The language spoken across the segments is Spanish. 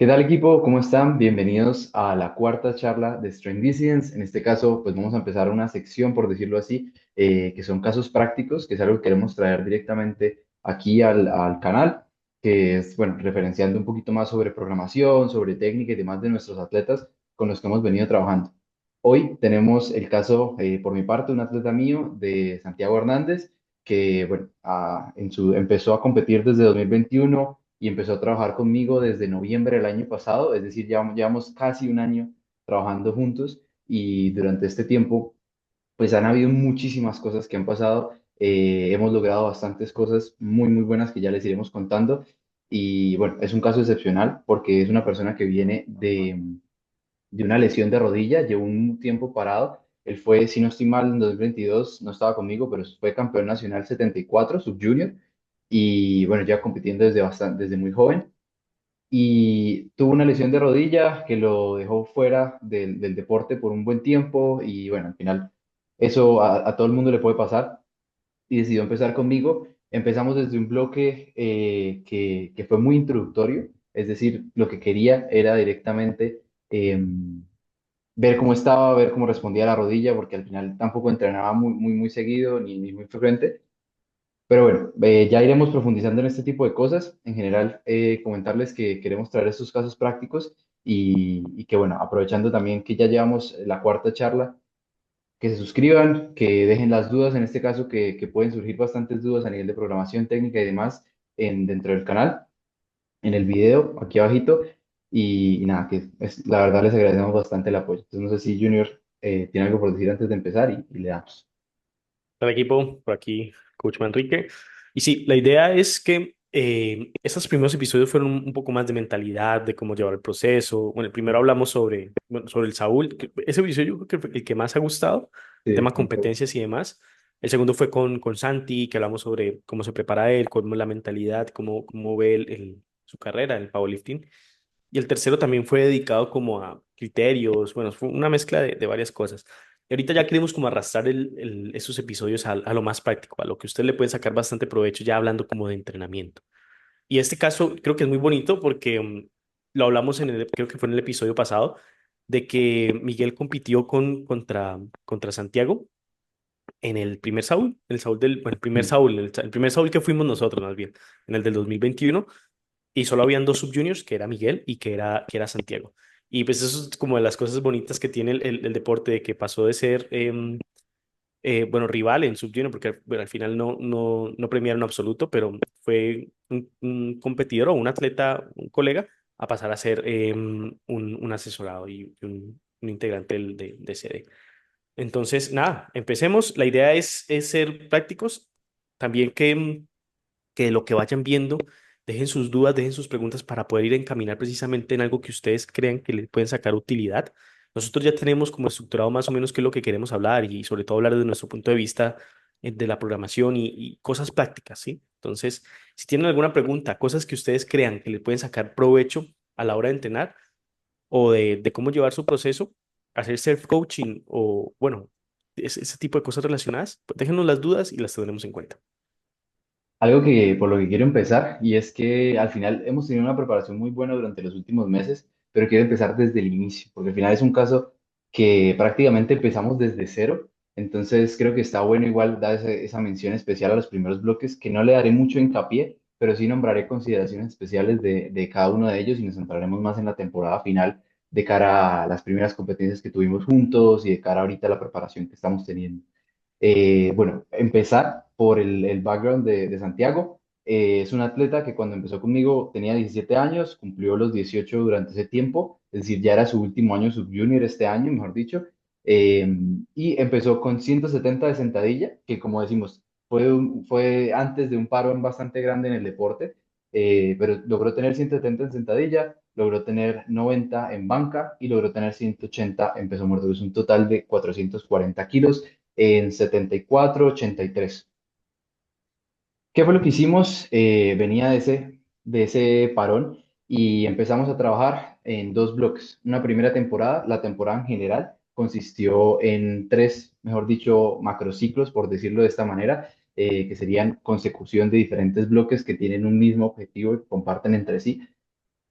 ¿Qué tal equipo? ¿Cómo están? Bienvenidos a la cuarta charla de Strength Decisions. En este caso, pues vamos a empezar una sección, por decirlo así, que son casos prácticos, que es algo que queremos traer directamente aquí al canal, que es, bueno, referenciando un poquito más sobre programación, sobre técnica y demás de nuestros atletas con los que hemos venido trabajando. Hoy tenemos el caso, por mi parte, un atleta mío de Santiago Hernández, que, bueno, empezó a competir desde 2021 y empezó a trabajar conmigo desde noviembre del año pasado, es decir, ya llevamos casi un año trabajando juntos y durante este tiempo, pues han habido muchísimas cosas que han pasado. Hemos logrado bastantes cosas muy, muy buenas que ya les iremos contando. Y bueno, es un caso excepcional porque es una persona que viene de una lesión de rodilla, llevó un tiempo parado. Él fue, si no estoy mal, en 2022, no estaba conmigo, pero fue campeón nacional 74, subjunior, y bueno, ya compitiendo desde muy joven. Y tuvo una lesión de rodilla que lo dejó fuera del deporte por un buen tiempo, y bueno, al final eso a todo el mundo le puede pasar, y decidió empezar conmigo. Empezamos desde un bloque que fue muy introductorio, es decir, lo que quería era directamente... ver cómo estaba, ver cómo respondía la rodilla, porque al final tampoco entrenaba muy, muy, muy seguido ni muy frecuente. Pero bueno, ya iremos profundizando en este tipo de cosas. En general, comentarles que queremos traer estos casos prácticos y que, bueno, aprovechando también que ya llevamos la cuarta charla, que se suscriban, que dejen las dudas, en este caso, que pueden surgir bastantes dudas a nivel de programación técnica y demás dentro del canal en el video, aquí abajito. Y nada, la verdad les agradecemos bastante el apoyo. Entonces no sé si Junior tiene algo por decir antes de empezar y le damos. Hola equipo, por aquí Coach Manrique. Y sí, la idea es que estos primeros episodios fueron un poco más de mentalidad, de cómo llevar el proceso. Bueno, el primero hablamos sobre el Saúl, ese episodio yo creo que fue el que más ha gustado, Sí, el tema definitivamente. competencias y demás. El segundo fue con Santi, que hablamos sobre cómo se prepara él, cómo es la mentalidad, cómo ve su carrera, el powerlifting. Y el tercero también fue dedicado como a criterios, bueno, fue una mezcla de varias cosas. Y ahorita ya queremos como arrastrar esos episodios a lo más práctico, a lo que usted le puede sacar bastante provecho ya hablando como de entrenamiento. Y este caso creo que es muy bonito porque lo hablamos creo que fue en el episodio pasado, de que Miguel compitió contra Santiago en el primer Saúl, el Saúl bueno, el primer Mm. Saúl, el primer Saúl que fuimos nosotros más bien, en el del 2021 y solo habían dos subjuniors, que era Miguel y que era Santiago. Y pues eso es como de las cosas bonitas que tiene el deporte, de que pasó de ser, bueno, rival en subjunior, porque bueno, al final no premiaron absoluto, pero fue un competidor o un atleta, un colega, a pasar a ser un asesorado y un integrante de sede. Entonces, nada, empecemos. La idea es ser prácticos, también que lo que vayan viendo, dejen sus dudas, dejen sus preguntas para poder ir a encaminar precisamente en algo que ustedes crean que le pueden sacar utilidad. Nosotros ya tenemos como estructurado más o menos qué es lo que queremos hablar y sobre todo hablar desde nuestro punto de vista de la programación y cosas prácticas, ¿sí? Entonces, si tienen alguna pregunta, cosas que ustedes crean que le pueden sacar provecho a la hora de entrenar o de cómo llevar su proceso, hacer self-coaching o, bueno, ese tipo de cosas relacionadas, pues déjenos las dudas y las tendremos en cuenta. Algo que por lo que quiero empezar, y es que al final hemos tenido una preparación muy buena durante los últimos meses, pero quiero empezar desde el inicio, porque al final es un caso que prácticamente empezamos desde cero. Entonces creo que está bueno igual dar esa mención especial a los primeros bloques, que no le daré mucho hincapié, pero sí nombraré consideraciones especiales de cada uno de ellos y nos centraremos más en la temporada final de cara a las primeras competencias que tuvimos juntos y de cara ahorita a la preparación que estamos teniendo. Bueno, empezar por el background de Santiago. Es un atleta que cuando empezó conmigo tenía 17 años, cumplió los 18 durante ese tiempo, es decir, ya era su último año subjunior este año, mejor dicho, y empezó con 170 de sentadilla, que como decimos, fue antes de un parón bastante grande en el deporte, pero logró tener 170 en sentadilla, logró tener 90 en banca y logró tener 180 en peso muerto, es un total de 440 kilos en 74-83. ¿Qué fue lo que hicimos? Venía de ese parón y empezamos a trabajar en dos bloques. Una primera temporada, la temporada en general, consistió en tres, mejor dicho, macrociclos, por decirlo de esta manera, que serían consecución de diferentes bloques que tienen un mismo objetivo y comparten entre sí.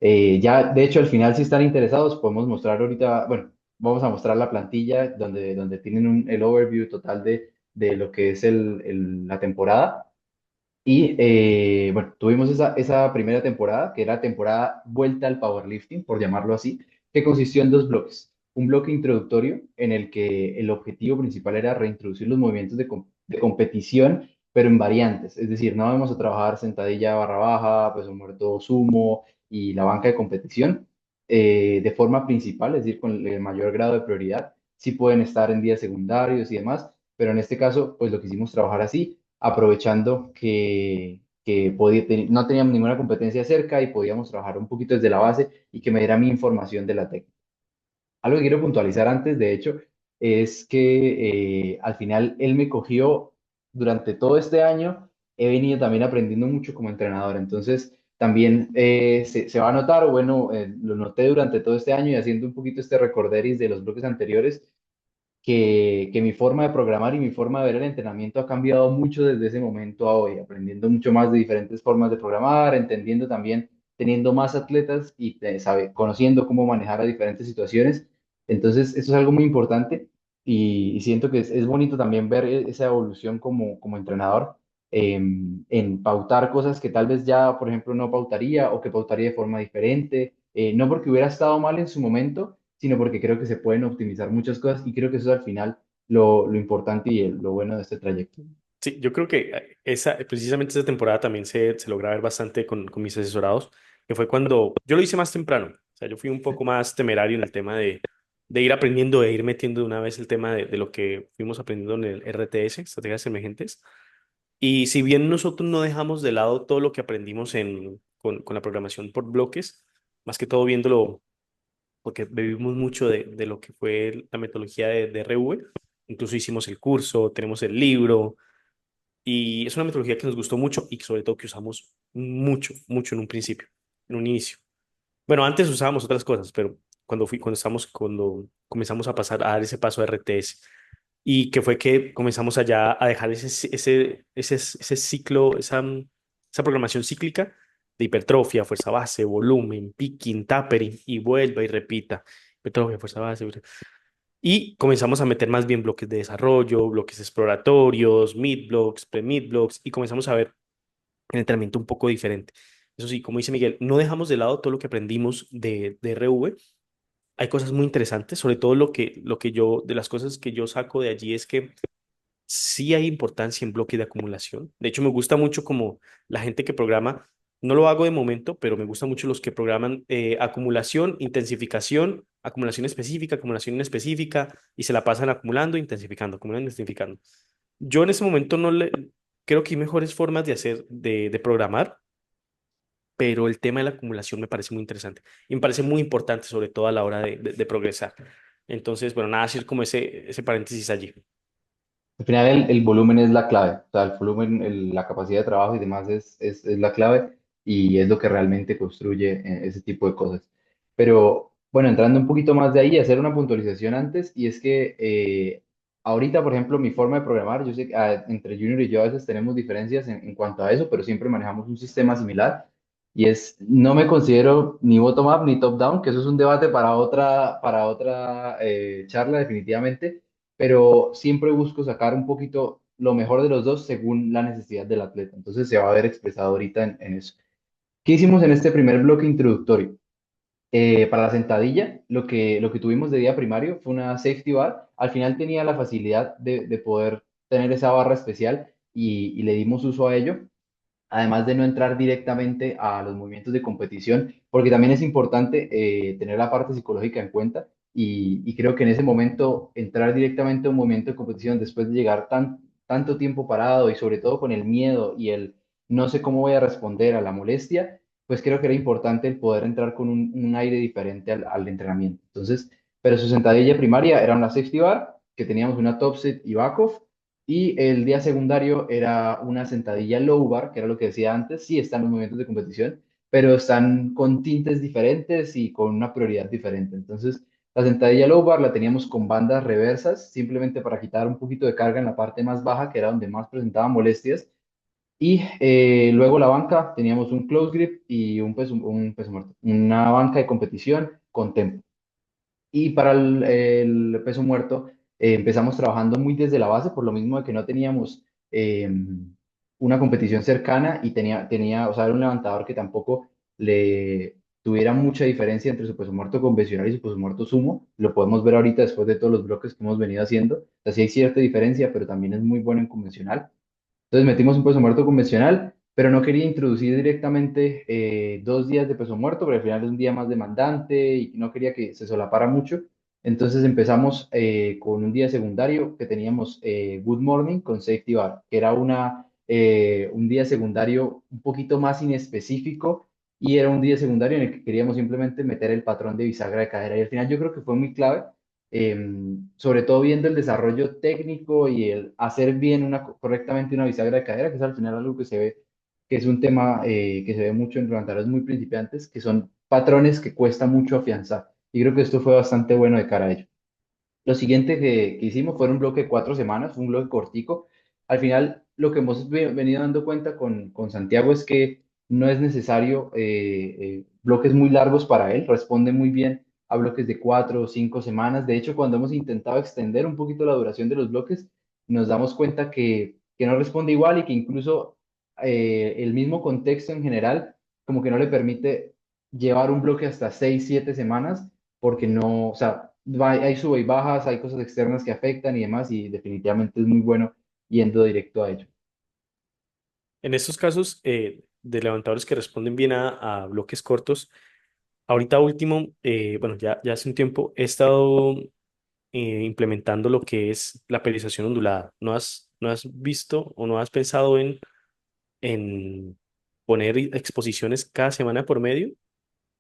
Ya, de hecho, al final, si están interesados, podemos mostrar ahorita, bueno, vamos a mostrar la plantilla donde tienen el overview total de lo que es la temporada. Y bueno, tuvimos esa primera temporada, que era temporada vuelta al powerlifting, por llamarlo así, que consistió en dos bloques. Un bloque introductorio en el que el objetivo principal era reintroducir los movimientos de competición, pero en variantes. Es decir, no vamos a trabajar sentadilla barra baja, peso muerto sumo y la banca de competición de forma principal, es decir, con el mayor grado de prioridad. Sí pueden estar en días secundarios y demás, pero en este caso, pues lo quisimos trabajar así aprovechando que no teníamos ninguna competencia cerca y podíamos trabajar un poquito desde la base y que me diera mi información de la técnica. Algo que quiero puntualizar antes, de hecho, es que al final él me cogió durante todo este año, he venido también aprendiendo mucho como entrenador, entonces también se va a notar, o bueno, lo noté durante todo este año y haciendo un poquito este recorderis de los bloques anteriores, que mi forma de programar y mi forma de ver el entrenamiento ha cambiado mucho desde ese momento a hoy, aprendiendo mucho más de diferentes formas de programar, entendiendo también, teniendo más atletas y conociendo cómo manejar las diferentes situaciones. Entonces, eso es algo muy importante y siento que es bonito también ver esa evolución como entrenador en pautar cosas que tal vez ya, por ejemplo, no pautaría o que pautaría de forma diferente, no porque hubiera estado mal en su momento, sino porque creo que se pueden optimizar muchas cosas y creo que eso es al final lo importante y lo bueno de este trayecto. Sí, yo creo que precisamente esa temporada también se logra ver bastante con mis asesorados, que fue cuando yo lo hice más temprano. O sea, yo fui un poco más temerario en el tema de ir aprendiendo, de ir metiendo de una vez el tema de lo que fuimos aprendiendo en el RTS, Estrategias Emergentes. Y si bien nosotros no dejamos de lado todo lo que aprendimos con la programación por bloques, más que todo viéndolo, porque bebimos mucho de lo que fue la metodología de RV, incluso hicimos el curso, tenemos el libro y es una metodología que nos gustó mucho y que sobre todo que usamos mucho, mucho en un principio, en un inicio. Bueno, antes usábamos otras cosas, pero cuando comenzamos a pasar a dar ese paso a RTS y que fue que comenzamos allá a dejar ese ciclo, esa programación cíclica de hipertrofia, fuerza base, volumen, picking, tapering y vuelva y repita. Hipertrofia, fuerza base, y comenzamos a meter más bien bloques de desarrollo, bloques exploratorios, mid blocks, pre-mid blocks, y comenzamos a ver el entrenamiento un poco diferente. Eso sí, como dice Miguel, no dejamos de lado todo lo que aprendimos de RV. Hay cosas muy interesantes, sobre todo de las cosas que yo saco de allí es que sí hay importancia en bloques de acumulación. De hecho, me gusta mucho como la gente que programa, no lo hago de momento, pero me gusta mucho los que programan acumulación, intensificación, acumulación inespecífica y se la pasan acumulando, intensificando, acumulando, intensificando. Yo en ese momento no le creo que hay mejores formas de hacer, de programar, pero el tema de la acumulación me parece muy interesante y me parece muy importante, sobre todo a la hora de progresar. Entonces, bueno, nada, así como ese paréntesis allí. Al final el volumen es la clave, o sea, el volumen, la capacidad de trabajo y demás es la clave y es lo que realmente construye ese tipo de cosas. Pero bueno, entrando un poquito más de ahí, hacer una puntualización antes y es que ahorita, por ejemplo, mi forma de programar, yo sé que entre Junior y yo a veces tenemos diferencias en cuanto a eso, pero siempre manejamos un sistema similar y no me considero ni bottom-up ni top-down, que eso es un debate para otra charla definitivamente, pero siempre busco sacar un poquito lo mejor de los dos según la necesidad del atleta. Entonces se va a ver expresado ahorita en eso. ¿Qué hicimos en este primer bloque introductorio? Para la sentadilla, lo que tuvimos de día primario fue una safety bar. Al final tenía la facilidad de poder tener esa barra especial y le dimos uso a ello además de no entrar directamente a los movimientos de competición, porque también es importante tener la parte psicológica en cuenta y creo que en ese momento entrar directamente a un movimiento de competición después de llegar tanto tiempo parado y sobre todo con el miedo y el no sé cómo voy a responder a la molestia, pues creo que era importante el poder entrar con un aire diferente al entrenamiento. Entonces, pero su sentadilla primaria era una safety bar, que teníamos una top set y back off, y el día secundario era una sentadilla low bar, que era lo que decía antes, sí están los movimientos de competición, pero están con tintes diferentes y con una prioridad diferente. Entonces, la sentadilla low bar la teníamos con bandas reversas, simplemente para quitar un poquito de carga en la parte más baja, que era donde más presentaba molestias, Y luego la banca, teníamos un close grip y un peso muerto, una banca de competición con tempo. Y para el peso muerto empezamos trabajando muy desde la base, por lo mismo de que no teníamos una competición cercana y o sea, era un levantador que tampoco le tuviera mucha diferencia entre su peso muerto convencional y su peso muerto sumo. Lo podemos ver ahorita después de todos los bloques que hemos venido haciendo. O sea, sí hay cierta diferencia, pero también es muy bueno en convencional. Entonces metimos un peso muerto convencional, pero no quería introducir directamente 2 días de peso muerto, porque al final es un día más demandante y no quería que se solapara mucho. Entonces empezamos con un día secundario que teníamos Good Morning con Safety Bar, que era un día secundario un poquito más inespecífico y era un día secundario en el que queríamos simplemente meter el patrón de bisagra de cadera. Y al final yo creo que fue muy clave, sobre todo viendo el desarrollo técnico y el hacer bien correctamente una bisagra de cadera, que es al final algo que se ve, que es un tema que se ve mucho en levantadores muy principiantes, que son patrones que cuesta mucho afianzar. Y creo que esto fue bastante bueno de cara a ello. Lo siguiente que hicimos fue un bloque de 4 semanas, un bloque cortico. Al final, lo que hemos venido dando cuenta con Santiago es que no es necesario bloques muy largos para él, responde muy bien a bloques de 4 o 5 semanas. De hecho, cuando hemos intentado extender un poquito la duración de los bloques, nos damos cuenta que no responde igual y que incluso el mismo contexto en general como que no le permite llevar un bloque hasta 6, 7 semanas porque no, o sea, hay sube y bajas, hay cosas externas que afectan y demás, y definitivamente es muy bueno yendo directo a ello. En estos casos de levantadores que responden bien a bloques cortos, ahorita último, bueno, ya hace un tiempo he estado implementando lo que es la periodización ondulada. ¿No has visto o no has pensado en poner exposiciones cada semana por medio?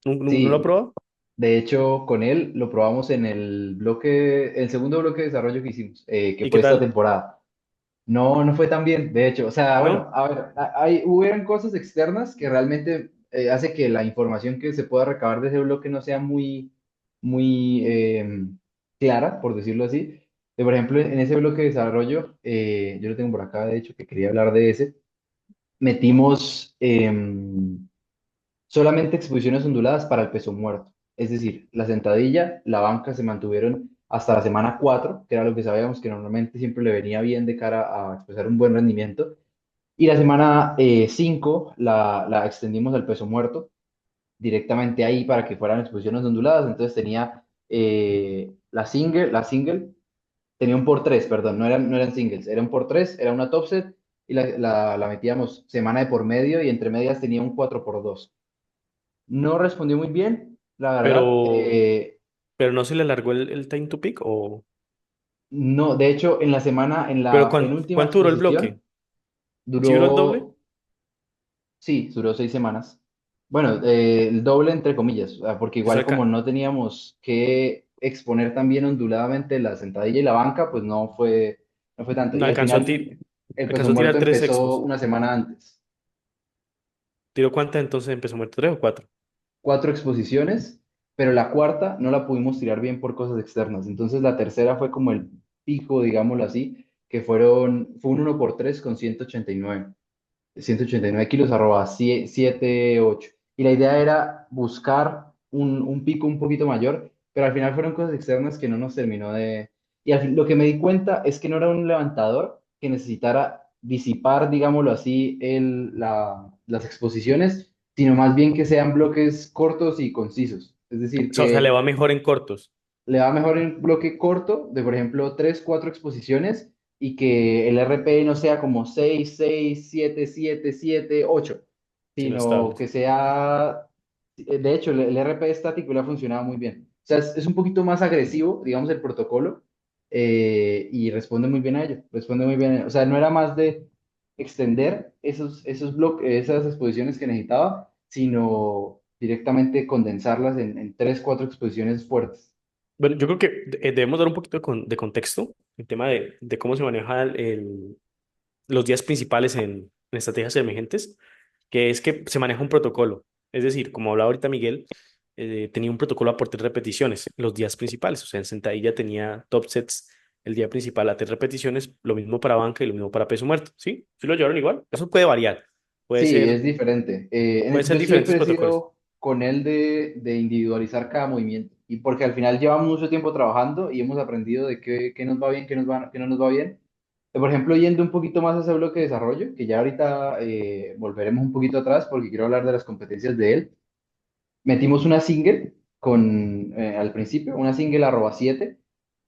¿No lo has Sí, probado? de hecho, con él lo probamos en el segundo bloque de desarrollo que hicimos, que ¿Y qué fue esta tal? temporada. No, no fue tan bien, de hecho. O sea, bueno, ¿No? a ver, hubieron cosas externas que realmente hace que la información que se pueda recabar de ese bloque no sea muy clara, por decirlo así. Por ejemplo, en ese bloque de desarrollo, yo lo tengo por acá, de hecho, que quería hablar de ese, metimos solamente exposiciones onduladas para el peso muerto. Es decir, la sentadilla, la banca se mantuvieron hasta la semana 4, que era lo que sabíamos que normalmente siempre le venía bien de cara a expresar un buen rendimiento. Y la semana 5 la extendimos al peso muerto, directamente ahí para que fueran exposiciones onduladas. Entonces tenía la single tenía un por tres, perdón, no eran singles, era un por tres, era una top set y la metíamos semana de por medio y entre medias tenía un 4x2. No respondió muy bien, la verdad. Pero, pero no se le alargó el time to peak o... No, de hecho, en la semana, en Pero la penúltima ¿cuánto duró el bloque? exposición, ¿Sí duró el doble? duró, sí, duró 6 semanas. Bueno, el doble entre comillas, porque O igual sea, como no teníamos que exponer también onduladamente la sentadilla y la banca, pues no fue tanto. no Y al alcanzó a, final el peso alcanzó a tirar muerto tres empezó expos. una semana antes. ¿Tiró cuántas entonces empezó a muerto? ¿Tres o cuatro? 4 exposiciones, pero la cuarta no la pudimos tirar bien por cosas externas. Entonces la tercera fue como el pico, digámoslo así, que fue un 1x3 con 189 kilos, arroba 7, 8. Y la idea era buscar un pico un poquito mayor, pero al final fueron cosas externas que no nos terminó de... Y lo que me di cuenta es que no era un levantador que necesitara disipar, digámoslo así, las exposiciones, sino más bien que sean bloques cortos y concisos. Es decir, O sea, le que va mejor en cortos. le va mejor en bloque corto, de por ejemplo 3 4 exposiciones, y que el RPE no sea como 6 6 7 7 7 8, Sino sino estable. que sea, de hecho, el RPE estático le ha funcionado muy bien. O sea, es un poquito más agresivo, digamos, el protocolo, y responde muy bien a ello, responde muy bien. O sea, no era más de extender esos bloques, esas exposiciones que necesitaba, sino directamente condensarlas en 3 4 exposiciones fuertes. Bueno, yo creo que debemos dar un poquito de contexto, el tema de cómo se maneja los días principales en estrategias emergentes, que es que se maneja un protocolo. Es decir, como hablaba ahorita Miguel, tenía un protocolo a por 3 repeticiones, los días principales. O sea, en sentadilla tenía top sets el día principal a 3 repeticiones, lo mismo para banca y lo mismo para peso muerto, ¿sí? ¿Sí lo llevaron igual? Eso puede variar, puede Sí, ser, es diferente. pueden ser Yo diferentes siempre he protocolos. sido con él de individualizar cada movimiento. Y porque al final llevamos mucho tiempo trabajando y hemos aprendido de qué nos va bien, qué no nos va bien. Por ejemplo, yendo un poquito más a ese bloque de desarrollo, que ya ahorita volveremos un poquito atrás porque quiero hablar de las competencias de él. Metimos una single al principio, una single @7,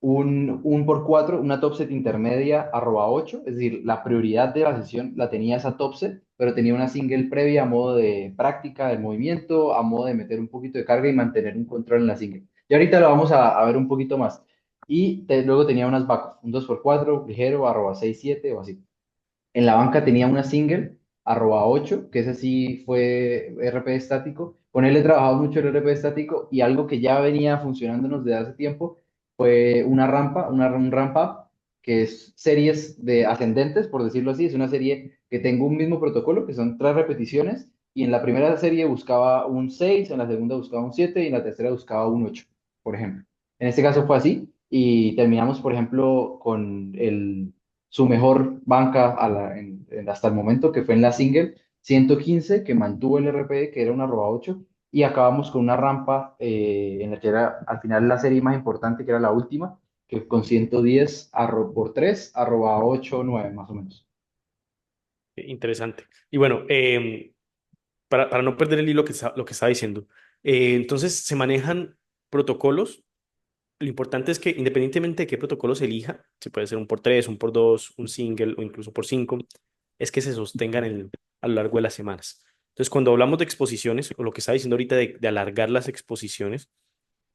un por 4, una top set intermedia @8, es decir, la prioridad de la sesión la tenía esa top set, pero tenía una single previa a modo de práctica del movimiento, a modo de meter un poquito de carga y mantener un control en la single. Y ahorita lo vamos a ver un poquito más. Y luego tenía unas backup, un 2x4 ligero, @6-7 o así. En la banca tenía una single, @8, que ese sí fue RP estático. Con él he trabajado mucho el RP estático y algo que ya venía funcionándonos desde hace tiempo fue una rampa, un ramp up, que es series de ascendentes, por decirlo así. Es una serie que tengo un mismo protocolo, que son 3 repeticiones, y en la primera serie buscaba un 6, en la segunda buscaba un 7 y en la tercera buscaba un 8, por ejemplo. En este caso fue así y terminamos, por ejemplo, con su mejor banca hasta el momento, que fue en la single 115, que mantuvo el RPE, que era una @8, y acabamos con una rampa en la que era al final la serie más importante, que era la última, que con 110 por 3, @8 9 más o menos. Interesante. Y bueno, para no perder el hilo lo que estaba diciendo, entonces se manejan protocolos. Lo importante es que independientemente de qué protocolo se elija, si puede ser un por tres, un por dos, un single o incluso por cinco, es que se sostengan a lo largo de las semanas. Entonces, cuando hablamos de exposiciones, o lo que estaba diciendo ahorita de alargar las exposiciones,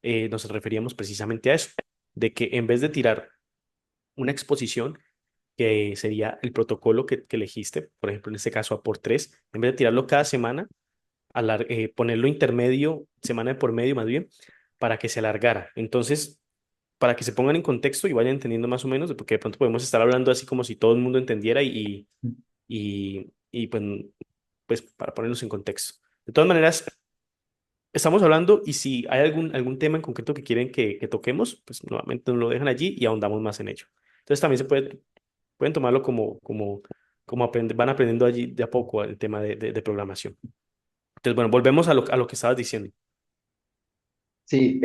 nos referíamos precisamente a eso, de que en vez de tirar una exposición, que sería el protocolo que elegiste, por ejemplo, en este caso a por tres, en vez de tirarlo cada semana, ponerlo intermedio, semana de por medio más bien, para que se alargara. Entonces, para que se pongan en contexto y vayan entendiendo más o menos, porque de pronto podemos estar hablando así como si todo el mundo entendiera y pues para ponerlos en contexto. De todas maneras, estamos hablando y si hay algún tema en concreto que quieren que toquemos, pues nuevamente nos lo dejan allí y ahondamos más en ello. Entonces también pueden tomarlo como van aprendiendo allí de a poco el tema de programación. Entonces, bueno, volvemos a lo que estabas diciendo. Sí,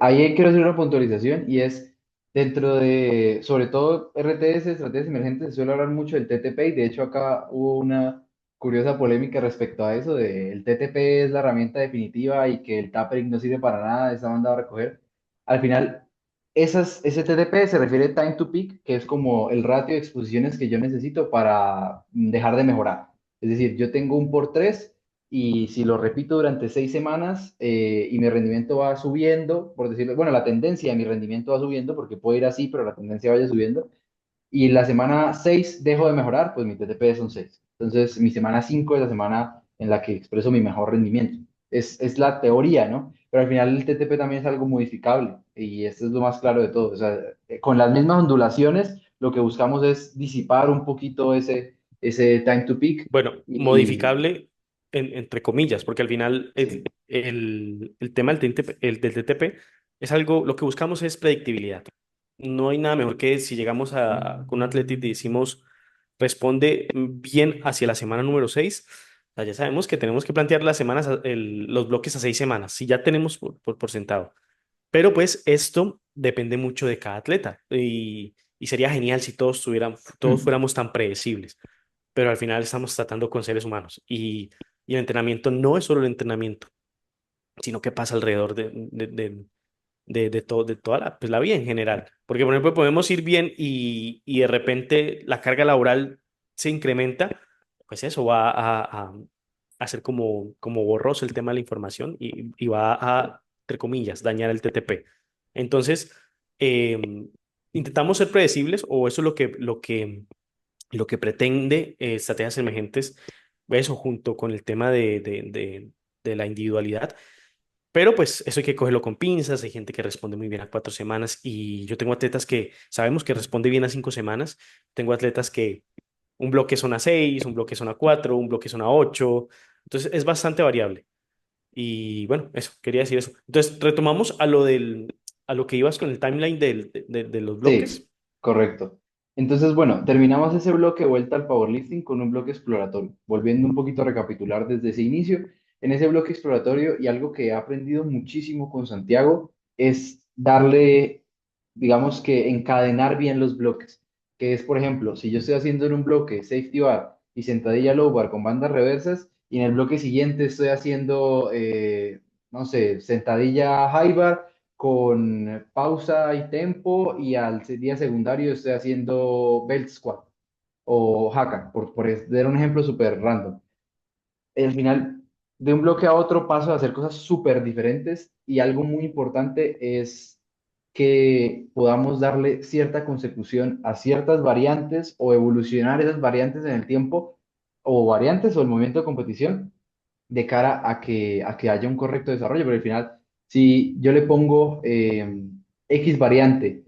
ahí quiero hacer una puntualización y es dentro de, sobre todo RTS, estrategias emergentes, se suele hablar mucho del TTP y de hecho acá hubo una curiosa polémica respecto a eso, de el TTP es la herramienta definitiva y que el tapering no sirve para nada, está mandado a recoger. Al final, ese TTP se refiere a time to peak, que es como el ratio de exposiciones que yo necesito para dejar de mejorar. Es decir, yo tengo un por 3 y si lo repito durante 6 semanas y mi rendimiento va subiendo, por decirlo, bueno, la tendencia de mi rendimiento va subiendo porque puede ir así, pero la tendencia vaya subiendo, y la semana 6 dejo de mejorar, pues mi TTP es un 6. Entonces, mi semana 5 es la semana en la que expreso mi mejor rendimiento. Es la teoría, ¿no? Pero al final el TTP también es algo modificable y esto es lo más claro de todo. O sea, con las mismas ondulaciones, lo que buscamos es disipar un poquito ese time to peak Bueno, y modificable entre comillas, porque al final sí. el tema del TTP es algo, lo que buscamos es predictibilidad. No hay nada mejor que si llegamos con un atleta y decimos, responde bien hacia la semana número 6, ya sabemos que tenemos que plantear las semanas, los bloques a 6 semanas, si ya tenemos por sentado. Pero pues esto depende mucho de cada atleta y sería genial si todos fuéramos tan predecibles, pero al final estamos tratando con seres humanos y el entrenamiento no es solo el entrenamiento, sino que pasa alrededor de toda la vida en general. Porque, por ejemplo, podemos ir bien y de repente la carga laboral se incrementa, pues eso va a ser como borroso el tema de la información y va a, entre comillas, dañar el TTP. Entonces, eh, intentamos ser predecibles o eso es lo que pretende estrategias emergentes, eso junto con el tema de la individualidad, pero pues eso hay que cogerlo con pinzas, hay gente que responde muy bien a 4 semanas y yo tengo atletas que sabemos que responde bien a 5 semanas, tengo atletas que un bloque son a 6, un bloque son a 4, un bloque son a 8, entonces es bastante variable. Y bueno, eso, quería decir eso. Entonces retomamos a lo que ibas con el timeline de los Sí, bloques. Correcto. Entonces, bueno, terminamos ese bloque de vuelta al powerlifting con un bloque exploratorio. Volviendo un poquito a recapitular desde ese inicio, en ese bloque exploratorio y algo que he aprendido muchísimo con Santiago es darle, digamos que encadenar bien los bloques. Que es, por ejemplo, si yo estoy haciendo en un bloque safety bar y sentadilla low bar con bandas reversas y en el bloque siguiente estoy haciendo, no sé, sentadilla high bar con pausa y tempo y al día secundario estoy haciendo belt squat o haka, por dar un ejemplo súper random. Al final, de un bloque a otro paso a hacer cosas súper diferentes y algo muy importante es que podamos darle cierta consecución a ciertas variantes o evolucionar esas variantes en el tiempo o variantes o el movimiento de competición de cara a que haya un correcto desarrollo, pero al final, si yo le pongo X variante,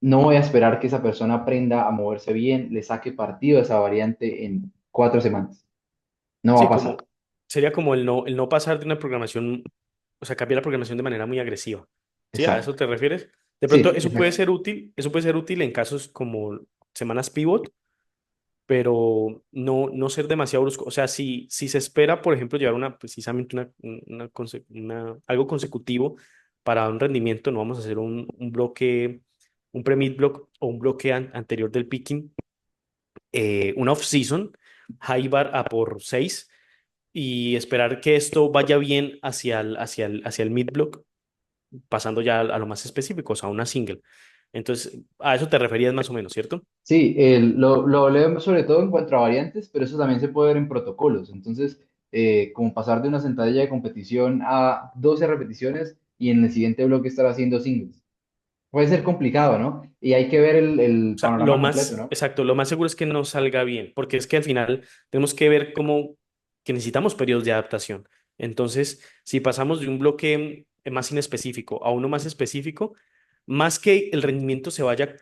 no voy a esperar que esa persona aprenda a moverse bien, le saque partido a esa variante en 4 semanas. No va a Sí, pasar. sería como el no pasar de una programación, o sea, cambiar la programación de manera muy agresiva. ¿Sí? ¿A eso Exacto. te refieres? De pronto, Sí, exacto. eso puede ser útil en casos como semanas pivot, pero no ser demasiado brusco. O sea, si se espera, por ejemplo, llevar precisamente algo consecutivo para un rendimiento, no vamos a hacer un bloque, un pre-mid block o un bloque anterior del picking, un off-season, high bar a por 6 y esperar que esto vaya bien hacia el mid block, pasando ya a lo más específico, o sea, una single. Entonces, a eso te referías más o menos, ¿cierto? Sí, lo leo sobre todo en cuanto a variantes, pero eso también se puede ver en protocolos. Entonces, como pasar de una sentadilla de competición a 12 repeticiones y en el siguiente bloque estar haciendo singles. Puede ser complicado, ¿no? Y hay que ver el O sea, panorama completo, ¿no? exacto, lo más seguro es que no salga bien, porque es que al final tenemos que ver cómo que necesitamos periodos de adaptación. Entonces, si pasamos de un bloque más inespecífico a uno más específico, más que el rendimiento vaya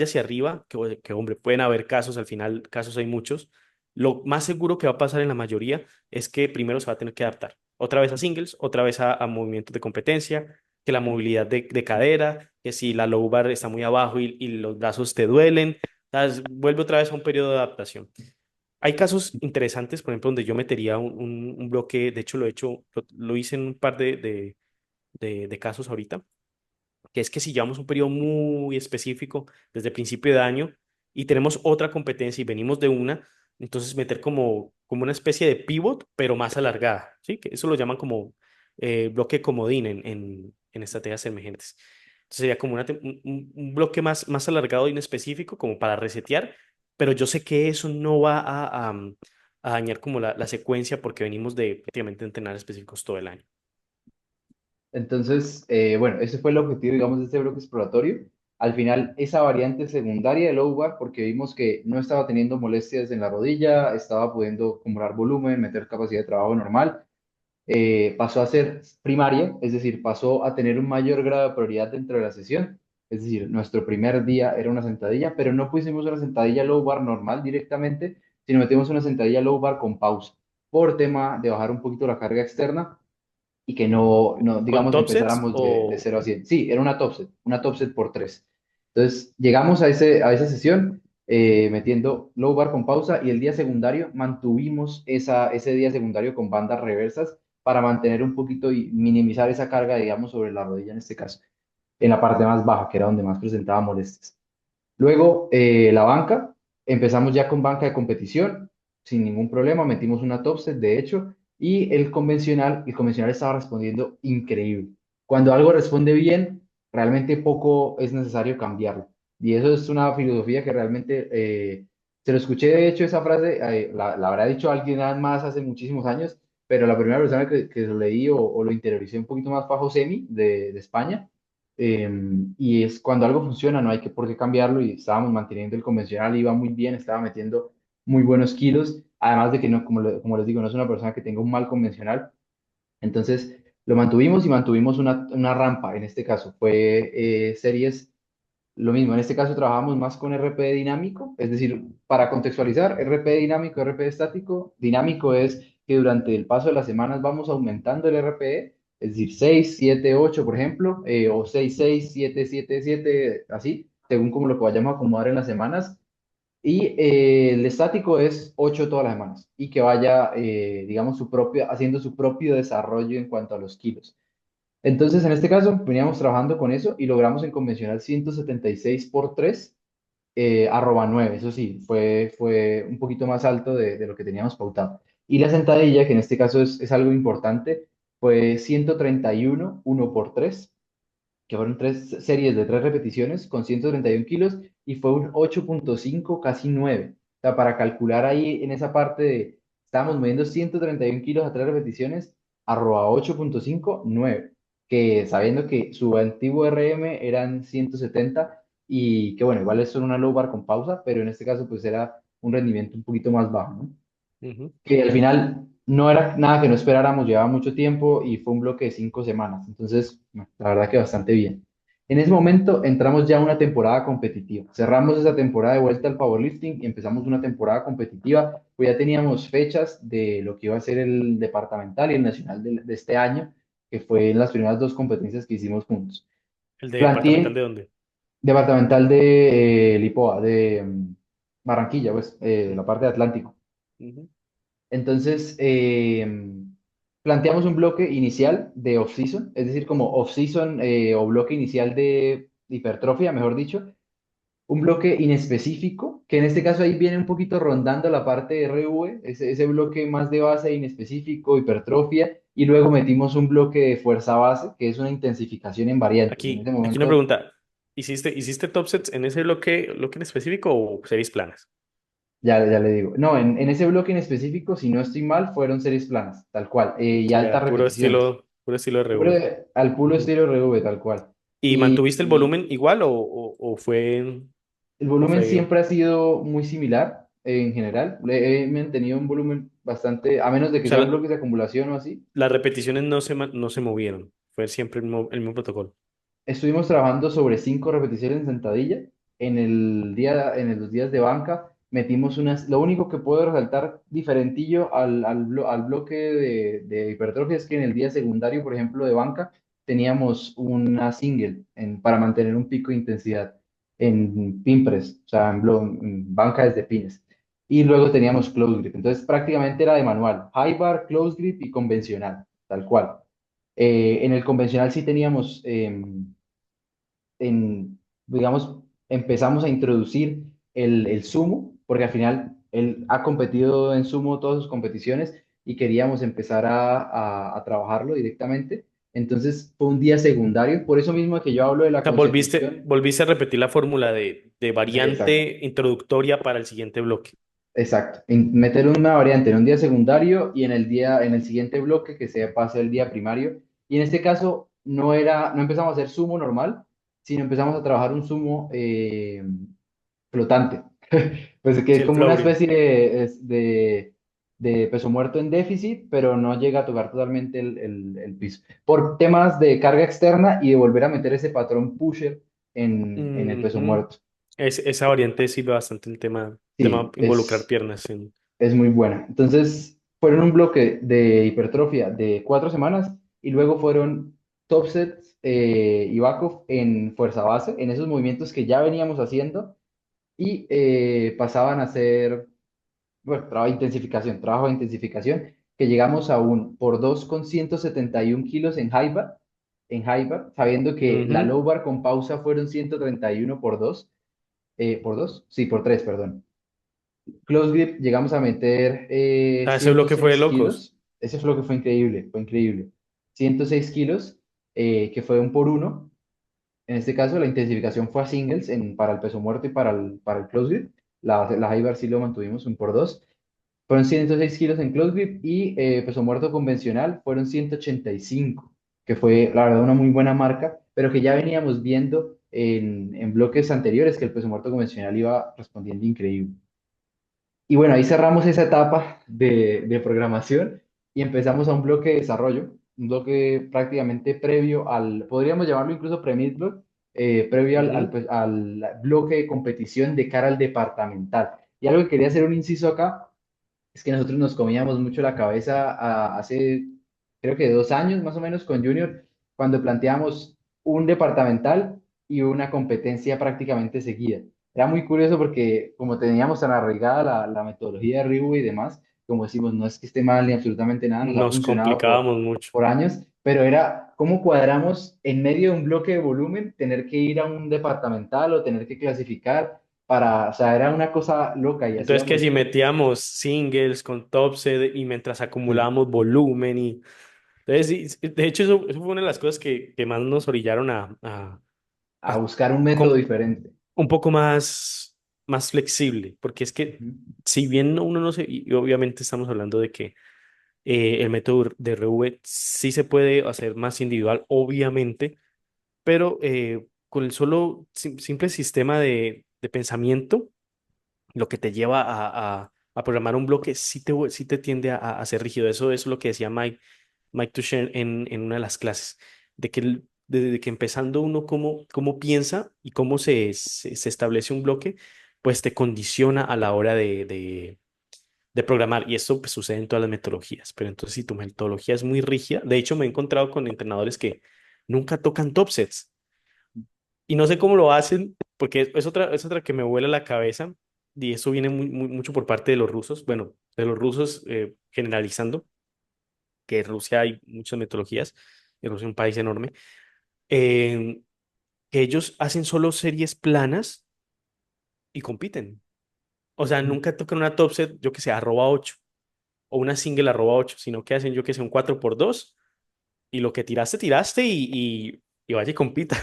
hacia arriba, hombre, pueden haber casos, al final casos hay muchos, lo más seguro que va a pasar en la mayoría es que primero se va a tener que adaptar. Otra vez a singles, otra vez a movimientos de competencia, que la movilidad de cadera, que si la low bar está muy abajo y los brazos te duelen, ¿sabes? Vuelve otra vez a un periodo de adaptación. Hay casos interesantes, por ejemplo, donde yo metería un bloque, de hecho lo he hecho, lo hice en un par de casos ahorita, que es que si llevamos un periodo muy específico desde principio de año y tenemos otra competencia y venimos de una, entonces meter como una especie de pivot, pero más alargada, ¿sí? Que eso lo llaman como bloque comodín en estrategias emergentes. Entonces sería como un bloque más alargado y en específico, como para resetear, pero yo sé que eso no va a dañar como la secuencia porque venimos de prácticamente entrenar específicos todo el año. Entonces, bueno, ese fue el objetivo, digamos, de este bloque exploratorio. Al final, esa variante secundaria del low bar, porque vimos que no estaba teniendo molestias en la rodilla, estaba pudiendo acumular volumen, meter capacidad de trabajo normal, pasó a ser primaria, es decir, pasó a tener un mayor grado de prioridad dentro de la sesión. Es decir, nuestro primer día era una sentadilla, pero no pusimos una sentadilla low bar normal directamente, sino metimos una sentadilla low bar con pausa, por tema de bajar un poquito la carga externa y que no ¿Con digamos, top sets empezáramos de o 0 a 100. Sí, era una top set por 3. Entonces, llegamos a esa sesión metiendo low bar con pausa y el día secundario mantuvimos ese día secundario con bandas reversas para mantener un poquito y minimizar esa carga, digamos, sobre la rodilla en este caso, en la parte más baja, que era donde más presentaba molestias. Luego, la banca, empezamos ya con banca de competición, sin ningún problema, metimos una top set, de hecho, y el convencional estaba respondiendo increíble. Cuando algo responde bien, realmente poco es necesario cambiarlo. Y eso es una filosofía que realmente, se lo escuché, de hecho, esa frase, la habrá dicho alguien más hace muchísimos años, pero la primera persona que lo leí o lo interioricé un poquito más fue a Josemi, de España, y es cuando algo funciona, no hay que por qué cambiarlo y estábamos manteniendo el convencional, iba muy bien, estaba metiendo muy buenos kilos, además de que no, como les digo, no es una persona que tenga un mal convencional, entonces lo mantuvimos y mantuvimos una rampa, en este caso fue series, lo mismo, en este caso trabajamos más con RP dinámico, es decir, para contextualizar, RP dinámico, RP estático, dinámico es que durante el paso de las semanas vamos aumentando el RPE, es decir, 6 7 8 por ejemplo, o 6 6 7 7 7 así, según como lo que vayamos a acomodar en las semanas. Y el estático es 8 todas las semanas y que vaya, digamos, haciendo su propio desarrollo en cuanto a los kilos. Entonces, en este caso, veníamos trabajando con eso y logramos en convencional 176 por 3 @9. Eso sí, fue un poquito más alto de lo que teníamos pautado. Y la sentadilla, que en este caso es algo importante, fue 131 1 por 3, que fueron tres series de tres repeticiones con 131 kilos y fue un 8,5, casi 9. O sea, para calcular ahí en esa parte de, estábamos moviendo 131 kilos a tres repeticiones, arroba 8,5, 9. Que sabiendo que su antiguo RM eran 170 y que bueno, igual es solo una low bar con pausa, pero en este caso pues era un rendimiento un poquito más bajo, ¿no? Ujú. Que al final no era nada que no esperáramos, llevaba mucho tiempo y fue un bloque de 5 semanas. Entonces, bueno, la verdad que bastante bien. En ese momento entramos ya a una temporada competitiva. Cerramos esa temporada de vuelta al powerlifting y empezamos una temporada competitiva. Pues ya teníamos fechas de lo que iba a ser el departamental y el nacional de este año, que fue en las primeras dos competencias que hicimos juntos. ¿El de departamental de Planteé dónde? departamental de Lipoa, de Barranquilla, pues, la Ujú, parte de Atlántico. ujú. Entonces, planteamos un bloque inicial de off-season, es decir, como off-season o bloque inicial de hipertrofia, mejor dicho, un bloque inespecífico, que en este caso ahí viene un poquito rondando la parte de RV, ese bloque más de base inespecífico, hipertrofia, y luego metimos un bloque de fuerza base, que es una intensificación en variantes. En ese Aquí una momento pregunta. ¿Hiciste top sets en ese bloque en específico o series planas? ya le digo. No, en ese bloque en específico, si no estoy mal, fueron series planas, tal cual, y O altas sea, repeticiones. puro estilo RV. Al puro Ujú. estilo RV, tal cual. ¿Y mantuviste el Y volumen igual o fue, el o volumen fue, siempre ha sido muy similar en general. He mantenido un volumen bastante, a menos de o que sea, sean bloques de acumulación o así. las repeticiones no se movieron? Fue siempre el mismo protocolo. Estuvimos trabajando sobre 5 repeticiones en sentadilla. En los días de banca metimos unas. Lo único que puedo resaltar diferentillo al bloque de hipertrofia es que en el día secundario, por ejemplo, de banca, teníamos una single para mantener un pico de intensidad en pin press, o sea, en banca desde pines. Y luego teníamos close grip. Entonces prácticamente era de manual, high bar, close grip y convencional, tal cual. En el convencional sí teníamos, digamos, empezamos a introducir el sumo, porque al final él ha competido en sumo todas sus competiciones y queríamos empezar a trabajarlo directamente. Entonces fue un día secundario, por eso mismo que yo hablo de O la sea, consecución. volviste a repetir la fórmula de Exacto. variante introductoria para el siguiente bloque. Exacto. Meter una variante en un día secundario y en el siguiente bloque que se pase el día primario. Y en este caso no empezamos a hacer sumo normal, sino empezamos a trabajar un sumo flotante. Pues que Sí, es el como una floating. especie de peso muerto en déficit, pero no llega a tocar totalmente el piso. Por temas de carga externa y de volver a meter ese patrón pusher en el peso Ujú. muerto. Esa variante sirve bastante el tema Sí, involucrar piernas. es muy buena. Entonces, fueron un bloque de hipertrofia de 4 semanas y luego fueron top sets y back-off en fuerza base, en esos movimientos que ya veníamos haciendo y pasaban a ser, bueno, trabajo de intensificación, que llegamos a un por 2 con 171 kilos en high bar, sabiendo que la Ujú. low bar con pausa fueron 131 por 2, sí, por 3 perdón. Close grip llegamos a meter Ah, ese bloque fue de 106 locos. kilos. Ese fue lo que fue increíble, fue increíble. 106 kilos, que fue un por uno. En este caso, la intensificación fue a singles para el peso muerto y para el close grip. La high bar sí lo mantuvimos un por dos. Fueron 106 kilos en close grip y peso muerto convencional fueron 185, que fue, la verdad, una muy buena marca, pero que ya veníamos viendo en bloques anteriores que el peso muerto convencional iba respondiendo increíble. Y bueno, ahí cerramos esa etapa de programación y empezamos a un bloque de desarrollo, un bloque prácticamente previo podríamos llamarlo incluso pre-mid block, previo Ujú. pues, al bloque de competición de cara al departamental. Y algo que quería hacer un inciso acá es que nosotros nos comíamos mucho la cabeza hace, creo que 2 años más o menos con Junior, cuando planteamos un departamental. y una competencia prácticamente seguida. Era muy curioso porque como teníamos tan arraigada la metodología de Ribu y demás, como decimos, no es que esté mal ni absolutamente nada, nos ha Nos funcionado complicábamos mucho. por años, pero era cómo cuadramos en medio de un bloque de volumen, tener que ir a un departamental o tener que clasificar para, o sea, era una cosa loca y Entonces que hacíamos, si metíamos singles con topset y mientras sí, acumulábamos volumen y... Entonces, sí, de hecho, eso fue una de las cosas que más nos orillaron a a buscar un método com- diferente. un poco más flexible, porque es que Ujú. si bien uno no se, y obviamente estamos hablando de que el método de RV sí se puede hacer más individual, obviamente, pero con el solo simple sistema de pensamiento, lo que te lleva a programar un bloque sí te tiende a ser rígido. Eso es lo que decía Mike Tuchel en una de las clases, de que desde que empezando uno cómo piensa y cómo se establece un bloque, pues te condiciona a la hora de programar. Y esto pues, sucede en todas las metodologías. Pero entonces, si tu metodología es muy rígida, de hecho, me he encontrado con entrenadores que nunca tocan top sets. Y no sé cómo lo hacen, porque es otra que me vuela la cabeza. Y eso viene mucho por parte de los rusos. Bueno, de los rusos generalizando, que en Rusia hay muchas metodologías. Y Rusia es un país enorme. eh, que ellos hacen solo series planas y compiten. O sea, nunca tocan una top set, yo que sé, @8 o una single @8, sino que hacen, yo que sé, un 4x2 y lo que tiraste, tiraste y vaya y compita.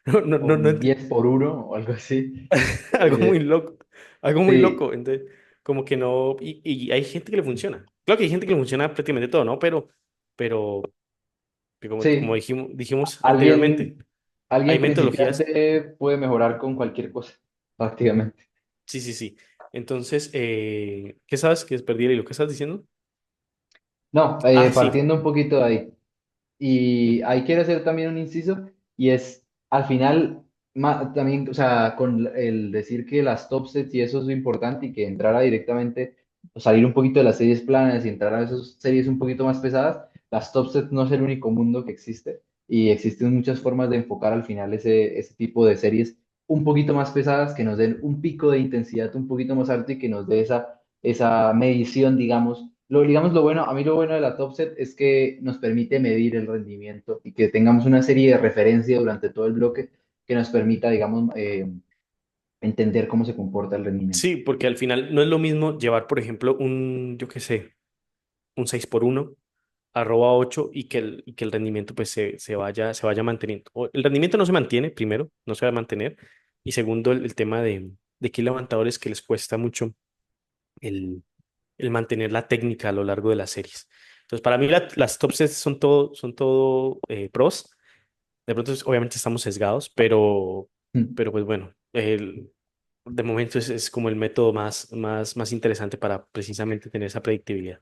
No, no, O no, no, un 10 por 1 o algo así. algo muy Eh, loco, algo muy sí, loco. Entonces, como que no, y hay gente que le funciona. Claro que hay gente que le funciona prácticamente todo, ¿no? Pero que como sí, dijimos anteriormente, alguien, hay alguien metodologías, principiante puede mejorar con cualquier cosa, prácticamente. sí, sí, sí. Entonces, ¿qué sabes? Que perdí el hilo. ¿Qué estás diciendo? No, Ah, sí. partiendo un poquito de ahí. Y ahí quiero hacer también un inciso, y es, al final, también, o sea, con el decir que las top sets y eso es lo importante y que entrara directamente, o salir un poquito de las series planas y entrar a esas series un poquito más pesadas, las top sets no es el único mundo que existe y existen muchas formas de enfocar al final ese tipo de series un poquito más pesadas que nos den un pico de intensidad un poquito más alto y que nos dé esa medición, digamos. Digamos lo bueno, a mí lo bueno de la Top Set es que nos permite medir el rendimiento y que tengamos una serie de referencia durante todo el bloque que nos permita, digamos, entender cómo se comporta el rendimiento. Sí, porque al final no es lo mismo llevar, por ejemplo, yo qué sé, un 6x1 @8 y que el rendimiento pues se vaya manteniendo. El rendimiento no se mantiene, primero, no se va a mantener. Y segundo, el tema de que hay levantadores que les cuesta mucho el, el mantener la técnica a lo largo de las series. Entonces, para mí las top sets son todo pros. De pronto, obviamente estamos sesgados, Mm. pero pues bueno, de momento es como el método más interesante para precisamente tener esa predictibilidad.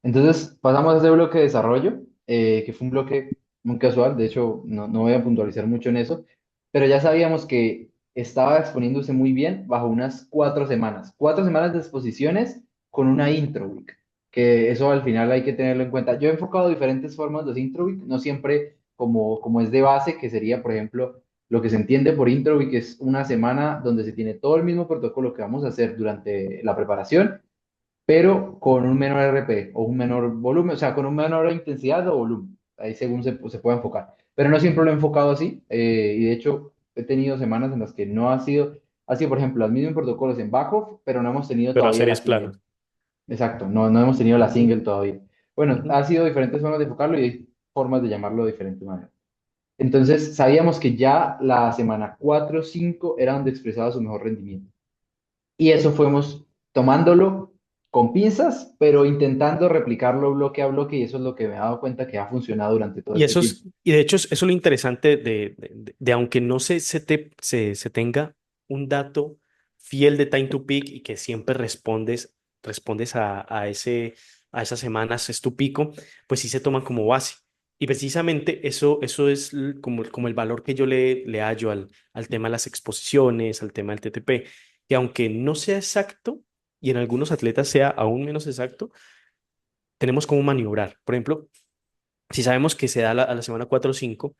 Entonces, pasamos a ese bloque de desarrollo, que fue un bloque muy casual, de hecho, no voy a puntualizar mucho en eso, pero ya sabíamos que estaba exponiéndose muy bien bajo unas 4 semanas, 4 semanas de exposiciones con una intro week, que eso al final hay que tenerlo en cuenta. Yo he enfocado diferentes formas de intro week, no siempre como es de base, que sería, por ejemplo, lo que se entiende por intro week es una semana donde se tiene todo el mismo protocolo que vamos a hacer durante la preparación pero con un menor RP o un menor volumen, o sea, con una menor intensidad o volumen, ahí según se puede enfocar. Pero no siempre lo he enfocado así, y de hecho he tenido semanas en las que no ha sido, por ejemplo, los mismos protocolos en bajo, pero no hemos tenido Pero a todavía la series single. planas. Exacto, no hemos tenido la Ujú, single todavía. Bueno, ujú. ha sido diferentes formas de enfocarlo y hay formas de llamarlo de diferentes maneras. Entonces, sabíamos que ya la semana 4 o 5 era donde expresaba su mejor rendimiento. Y eso fuimos tomándolo con pinzas, pero intentando replicarlo bloque a bloque, y eso es lo que me he dado cuenta que ha funcionado durante todo este tiempo. Y de hecho, eso es lo interesante de aunque no se tenga un dato fiel de time to peak y que siempre respondes a esas semanas, es tu pico, pues sí se toman como base. Y precisamente eso es como el valor que yo le hallo al tema de las exposiciones, al tema del TTP, que aunque no sea exacto, y en algunos atletas sea aún menos exacto, tenemos cómo maniobrar. Por ejemplo, si sabemos que se da a la semana 4 o 5,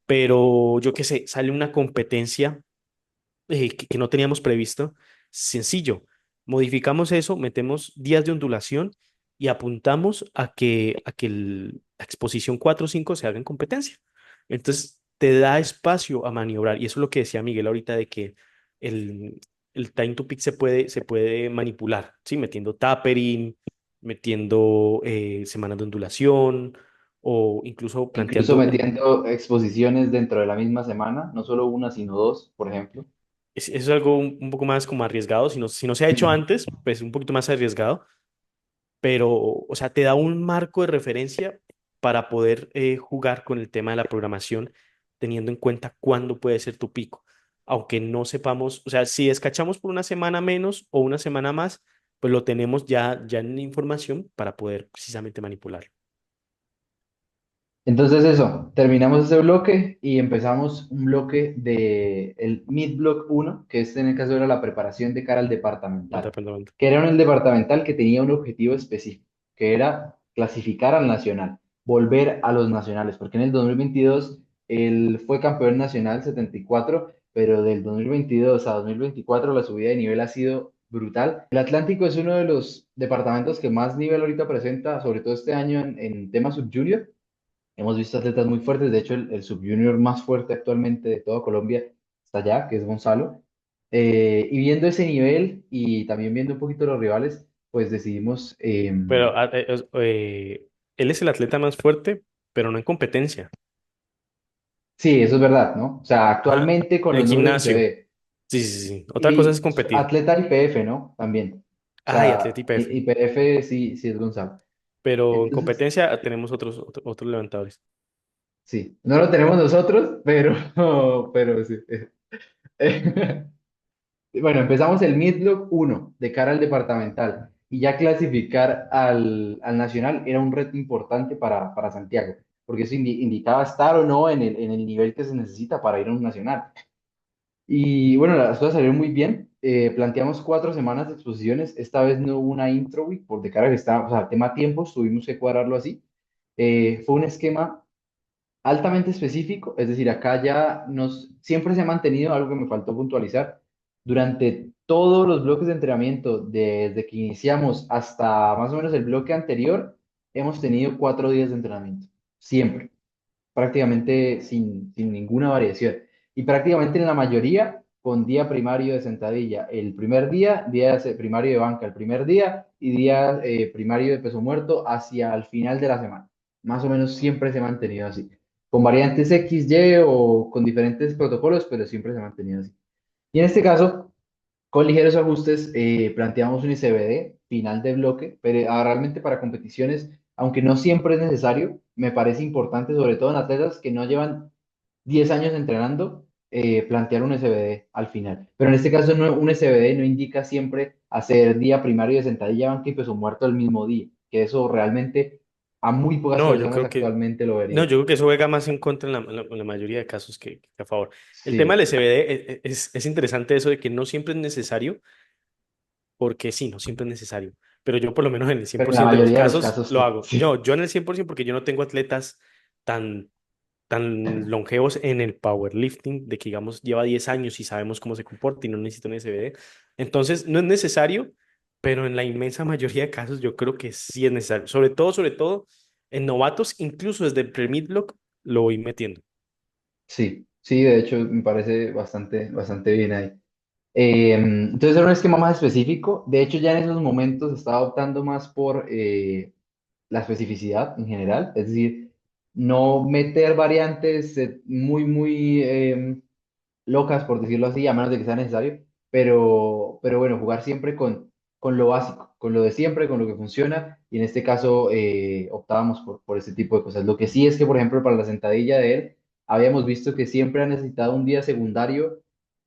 pero yo qué sé, sale una competencia que no teníamos previsto, sencillo. Modificamos eso, metemos días de ondulación y apuntamos a que la exposición 4 o 5 se haga en competencia. Entonces, te da espacio a maniobrar. Y eso es lo que decía Miguel ahorita de que el, el time to peak se puede manipular, ¿sí? Metiendo tapering, metiendo semanas de ondulación o incluso Incluso planteando metiendo exposiciones dentro de la misma semana, no solo una, sino dos, por ejemplo. eso es algo un poco más como arriesgado. Si no se ha hecho Mm. antes, pues un poquito más arriesgado, pero, o sea, te da un marco de referencia para poder jugar con el tema de la programación, teniendo en cuenta cuándo puede ser tu pico. Aunque no sepamos, o sea, si descachamos por una semana menos o una semana más, pues lo tenemos ya en información para poder precisamente manipular. Entonces eso, terminamos ese bloque y empezamos un bloque de el mid-block uno, que este en el caso era la preparación de cara al departamental, que era el departamental que tenía un objetivo específico, que era clasificar al nacional, volver a los nacionales, porque en el 2022 él fue campeón nacional 74, pero del 2022 a 2024 la subida de nivel ha sido brutal. El Atlántico es uno de los departamentos que más nivel ahorita presenta, sobre todo este año en temas subjunior. Hemos visto atletas muy fuertes, de hecho el subjunior más fuerte actualmente de toda Colombia está allá, que es Gonzalo. Y viendo ese nivel y también viendo un poquito los rivales, pues decidimos, Pero él es el atleta más fuerte, pero no en competencia. sí, eso es verdad, ¿no? O sea, Ajá, actualmente con en los números que se gimnasio. ve, Sí, sí, sí. Otra cosa es y competir. atleta IPF, ¿no? También. O Ay, atleta sea, IPF. IPF sí, sí es Gonzalo. Pero en Entonces, competencia tenemos otros levantadores. sí, no lo tenemos nosotros, pero, pero sí. Bueno, empezamos el Midlock uno de cara al departamental y ya clasificar al nacional era un reto importante para Santiago, porque eso indicaba estar o no en el nivel que se necesita para ir a un nacional. Y bueno, las cosas salieron muy bien. Planteamos 4 semanas de exposiciones. Esta vez no hubo una intro week, por de cara a que estaba, o sea, tema tiempos, tuvimos que cuadrarlo así. Fue un esquema altamente específico, es decir, acá ya siempre se ha mantenido algo que me faltó puntualizar. Durante todos los bloques de entrenamiento, desde que iniciamos hasta más o menos el bloque anterior, hemos tenido 4 días de entrenamiento, siempre, prácticamente sin ninguna variación. Y prácticamente en la mayoría con día primario de sentadilla. El primer día primario de banca el primer día y día primario de peso muerto hacia el final de la semana. Más o menos siempre se ha mantenido así. Con variantes X, Y o con diferentes protocolos, pero siempre se ha mantenido así. Y en este caso, con ligeros ajustes, planteamos un ICBD final de bloque, pero realmente para competiciones, aunque no siempre es necesario, me parece importante, sobre todo en atletas que no llevan 10 años entrenando, plantear un SBD al final. Pero en este caso, un SBD no indica siempre hacer día primario de sentadilla, banca y peso muerto el mismo día, que eso realmente a muy pocas No, yo personas creo que, actualmente lo no, verían. yo creo que eso juega más en contra en la mayoría de casos que a favor. El tema Sí, del SBD es interesante eso de que no siempre es necesario, porque sí, no siempre es necesario. Pero yo por lo menos en el cien pero por en la ciento de los mayoría de los casos casos lo sí, hago. sí. Yo en el 100% porque yo no tengo atletas tan tan longevos en el powerlifting, de que digamos lleva 10 años y sabemos cómo se comporta y no necesita un SBD. Entonces, no es necesario, pero en la inmensa mayoría de casos yo creo que sí es necesario. Sobre todo en novatos, incluso desde el pre block lo voy metiendo. Sí, sí, de hecho me parece bastante, bastante bien ahí. Entonces era un esquema más específico. De hecho, ya en esos momentos se estaba optando más por la especificidad en general, es decir, no meter variantes muy locas, por decirlo así, a menos de que sea necesario, pero bueno, jugar siempre con lo básico, con lo de siempre, con lo que funciona, y en este caso optábamos por este tipo de cosas. Lo que sí es que, por ejemplo, para la sentadilla de él, habíamos visto que siempre ha necesitado un día secundario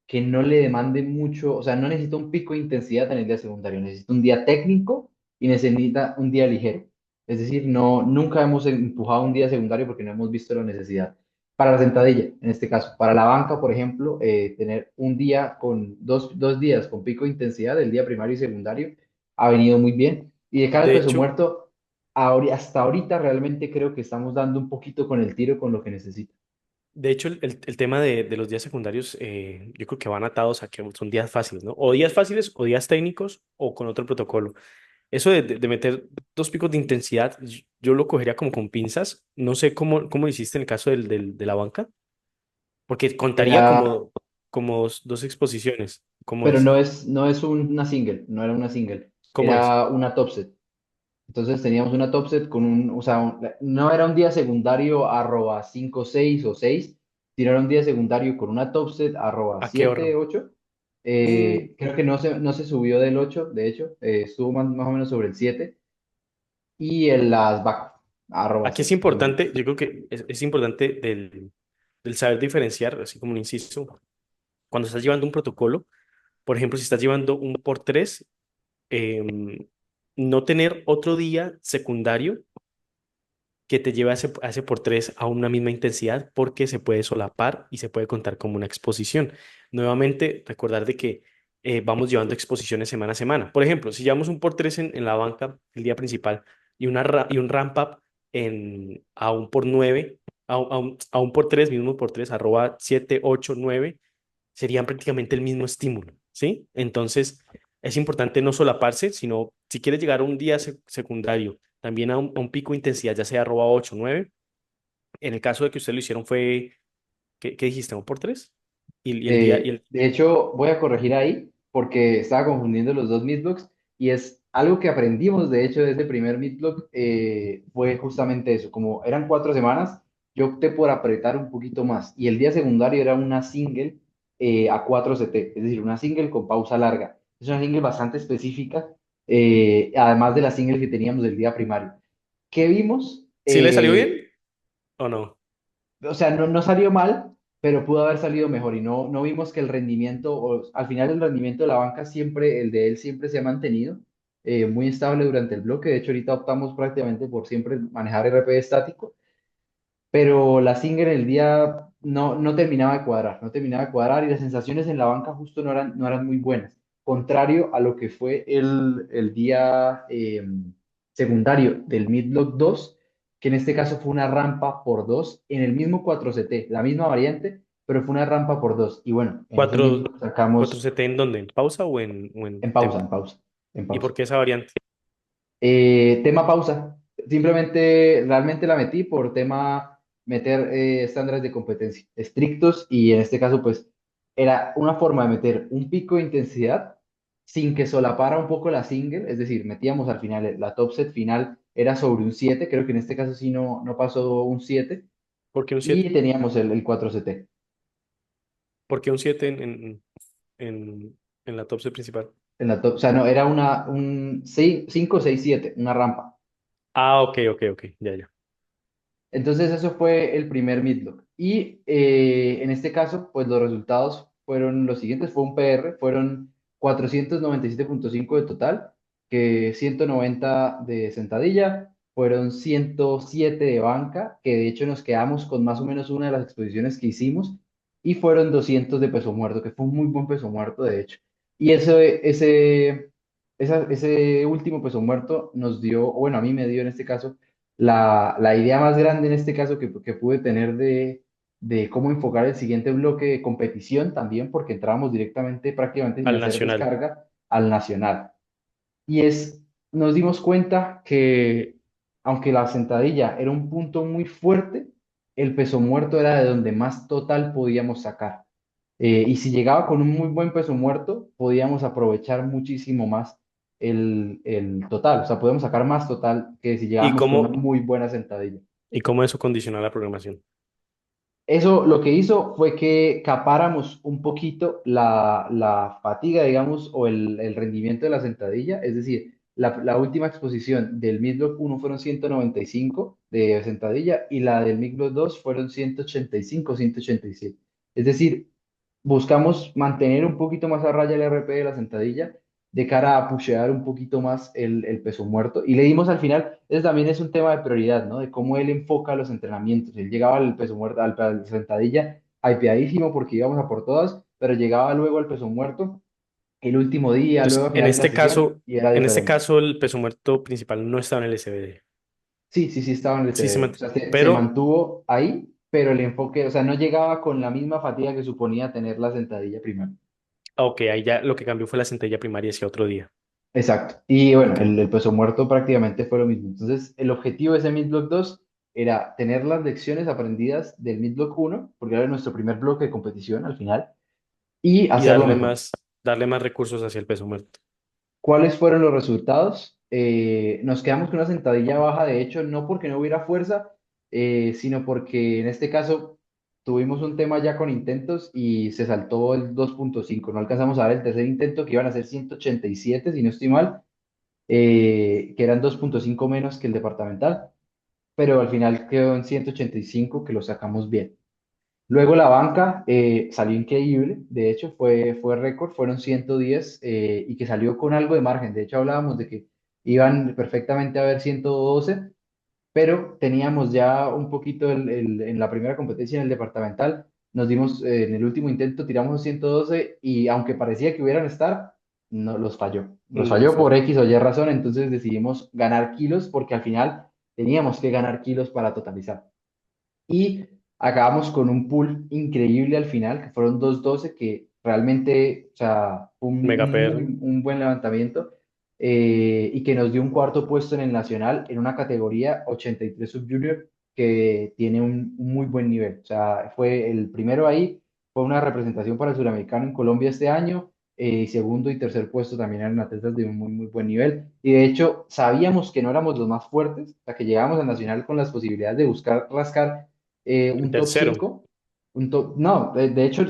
que no le demande mucho, o sea, no necesita un pico de intensidad en el día secundario, necesita un día técnico y necesita un día ligero. Es decir, no, nunca hemos empujado un día secundario porque no hemos visto la necesidad. Para la sentadilla, en este caso. Para la banca, por ejemplo, tener un día con dos días con pico de intensidad, el día primario y secundario, ha venido muy bien. Y de cara al De peso hecho, muerto, hasta ahorita realmente creo que estamos dando un poquito con el tiro con lo que necesita. De hecho, el tema de los días secundarios, yo creo que van atados a que son días fáciles, ¿no? O días fáciles, o días técnicos, o con otro protocolo. Eso de meter dos picos de intensidad, yo lo cogería como con pinzas. No sé cómo hiciste en el caso de la banca, porque contaría Era, como dos exposiciones. ¿Cómo pero es? no es una single, no era una single, ¿Cómo es? era una top set. Entonces teníamos una top set con o sea, no era un día secundario arroba 5 6 o 6, sino era un día secundario con una top set arroba ¿A qué hora? 7 8. Mm, Creo que no se subió del 8 de hecho, estuvo más o menos sobre el 7 y en las back arroba Aquí es 7 más o importante, menos. yo creo que es importante del saber diferenciar, así como un inciso, cuando estás llevando un protocolo, por ejemplo, si estás llevando un por tres, em, no tener otro día secundario que te lleve a ese por tres a una misma intensidad porque se puede solapar y se puede contar como una exposición. Nuevamente, recordar de que vamos llevando exposiciones semana a semana. Por ejemplo, si llevamos un por tres en la banca el día principal y un ramp up a un por nueve, a un por tres, mismo por tres, arroba 7 8 9 serían prácticamente el mismo estímulo, ¿sí? Entonces, es importante no solaparse, sino si quieres llegar a un día secundario, también a un pico de intensidad, ya sea arroba 8 9 en el caso de que usted lo hicieron fue, ¿qué dijiste? ¿Un por tres? Y el día, De hecho, voy a corregir ahí porque estaba confundiendo los dos meatblocks y es algo que aprendimos, de hecho, de ese primer meatblock, fue justamente eso. Como eran 4 semanas, yo opté por apretar un poquito más y el día secundario era una single a 4 CT, es decir, una single con pausa larga. Es una single bastante específica, además de la single que teníamos del día primario. ¿Qué vimos? ¿Sí le salió bien o no? O sea, no salió mal, pero pudo haber salido mejor y no vimos que el rendimiento, al final el rendimiento de la banca siempre, el de él siempre se ha mantenido muy estable durante el bloque. De hecho, ahorita optamos prácticamente por siempre manejar RP estático, pero la Singer el día no terminaba de cuadrar, no terminaba de cuadrar y las sensaciones en la banca justo no eran muy buenas, contrario a lo que fue el día secundario del Midlock 2, que en este caso fue una rampa por 2 en el mismo 4CT, la misma variante, pero fue una rampa por 2 y bueno, en ese ¿Cuatro, Midlock sacamos 4CT en dónde? ¿En pausa o en tempo? en pausa, en ¿Y pausa. por qué esa variante? Tema pausa. Simplemente realmente la metí por tema meter estándares de competencia estrictos y en este caso pues era una forma de meter un pico de intensidad sin que solapara un poco la single, es decir, metíamos al final, la top set final era sobre un 7, creo que en este caso sí no pasó un 7 ¿Por qué un y siete? teníamos el 4CT ¿Por qué un 7 en la top set principal? en la top, o sea, no, era un 5, 6, 7, una rampa. Ah, ok, ok, ok, ya, ya. Entonces eso fue el primer midlock. Y en este caso, pues los resultados fueron los siguientes. Fue un PR, fueron 497,5 de total, que 190 de sentadilla, fueron 107 de banca, que de hecho nos quedamos con más o menos una de las exposiciones que hicimos, y fueron 200 de peso muerto, que fue un muy buen peso muerto, de hecho. Y ese último peso muerto nos dio, o bueno, a mí me dio en este caso la idea más grande en este caso que pude tener de cómo enfocar el siguiente bloque de competición también, porque entrábamos directamente, prácticamente sin Al hacer Nacional. descarga, al nacional. Y nos dimos cuenta que aunque la sentadilla era un punto muy fuerte, el peso muerto era de donde más total podíamos sacar. Y si llegaba con un muy buen peso muerto, podíamos aprovechar muchísimo más el total. O sea, podíamos sacar más total que si ¿Y llegábamos con una cómo, muy buena sentadilla. y cómo eso condiciona la programación? Eso lo que hizo fue que capáramos un poquito la fatiga, digamos, o el rendimiento de la sentadilla. Es decir, la última exposición del Midlock 1 fueron 195 de sentadilla y la del Midlock 2 fueron 185, 187. Es decir, buscamos mantener un poquito más a raya el RP de la sentadilla de cara a pushear un poquito más el peso muerto. Y le dimos al final, eso también es un tema de prioridad, ¿no? De cómo él enfoca los entrenamientos. Él llegaba al peso muerto, a la sentadilla, hypeadísimo porque íbamos a por todas, pero llegaba luego al peso muerto el último día, luego Entonces, a final de la sesión, y era en este diferente. caso, el peso muerto principal no estaba en el SBD. Sí, estaba en el Sí, SBD. O sea, se pero, mantuvo ahí, pero el enfoque, o sea, no llegaba con la misma fatiga que suponía tener la sentadilla primaria. Ok, ahí ya lo que cambió fue la sentadilla primaria hacia otro día. Exacto. Y bueno, Ok, el peso muerto prácticamente fue lo mismo. Entonces, el objetivo de ese Mid-Block 2 era tener las lecciones aprendidas del Mid-Block 1, porque era nuestro primer bloque de competición al final, y y hacerlo mejor. darle más recursos hacia el peso muerto. ¿Cuáles fueron los resultados? Nos quedamos con una sentadilla baja, de hecho, no porque no hubiera fuerza, sino porque en este caso tuvimos un tema ya con intentos y se saltó el 2.5. No alcanzamos a dar el tercer intento, que iban a ser 187, si no estoy mal, que eran 2.5 menos que el departamental, pero al final quedó en 185, que lo sacamos bien. Luego la banca salió increíble, de hecho fue récord, fueron 110 y que salió con algo de margen. De hecho hablábamos de que iban perfectamente a haber 112, pero teníamos ya un poquito en la primera competencia en el departamental, nos dimos, en el último intento tiramos 112 y aunque parecía que hubieran estar, no los falló. Los No, falló por falló. X o Y razón, entonces decidimos ganar kilos porque al final teníamos que ganar kilos para totalizar. Y acabamos con un pool increíble al final, que fueron 212 que realmente, o sea, fue Mega PR. un buen levantamiento y que nos dio un cuarto puesto en el nacional en una categoría 83 Sub-Junior que tiene un muy buen nivel. O sea, fue el primero ahí, fue una representación para el suramericano en Colombia este año. Y segundo y tercer puesto también eran atletas de un muy buen nivel. Y de hecho, sabíamos que no éramos los más fuertes, o sea, que llegamos al nacional con las posibilidades de buscar rascar El un top tercero. 5 no, de hecho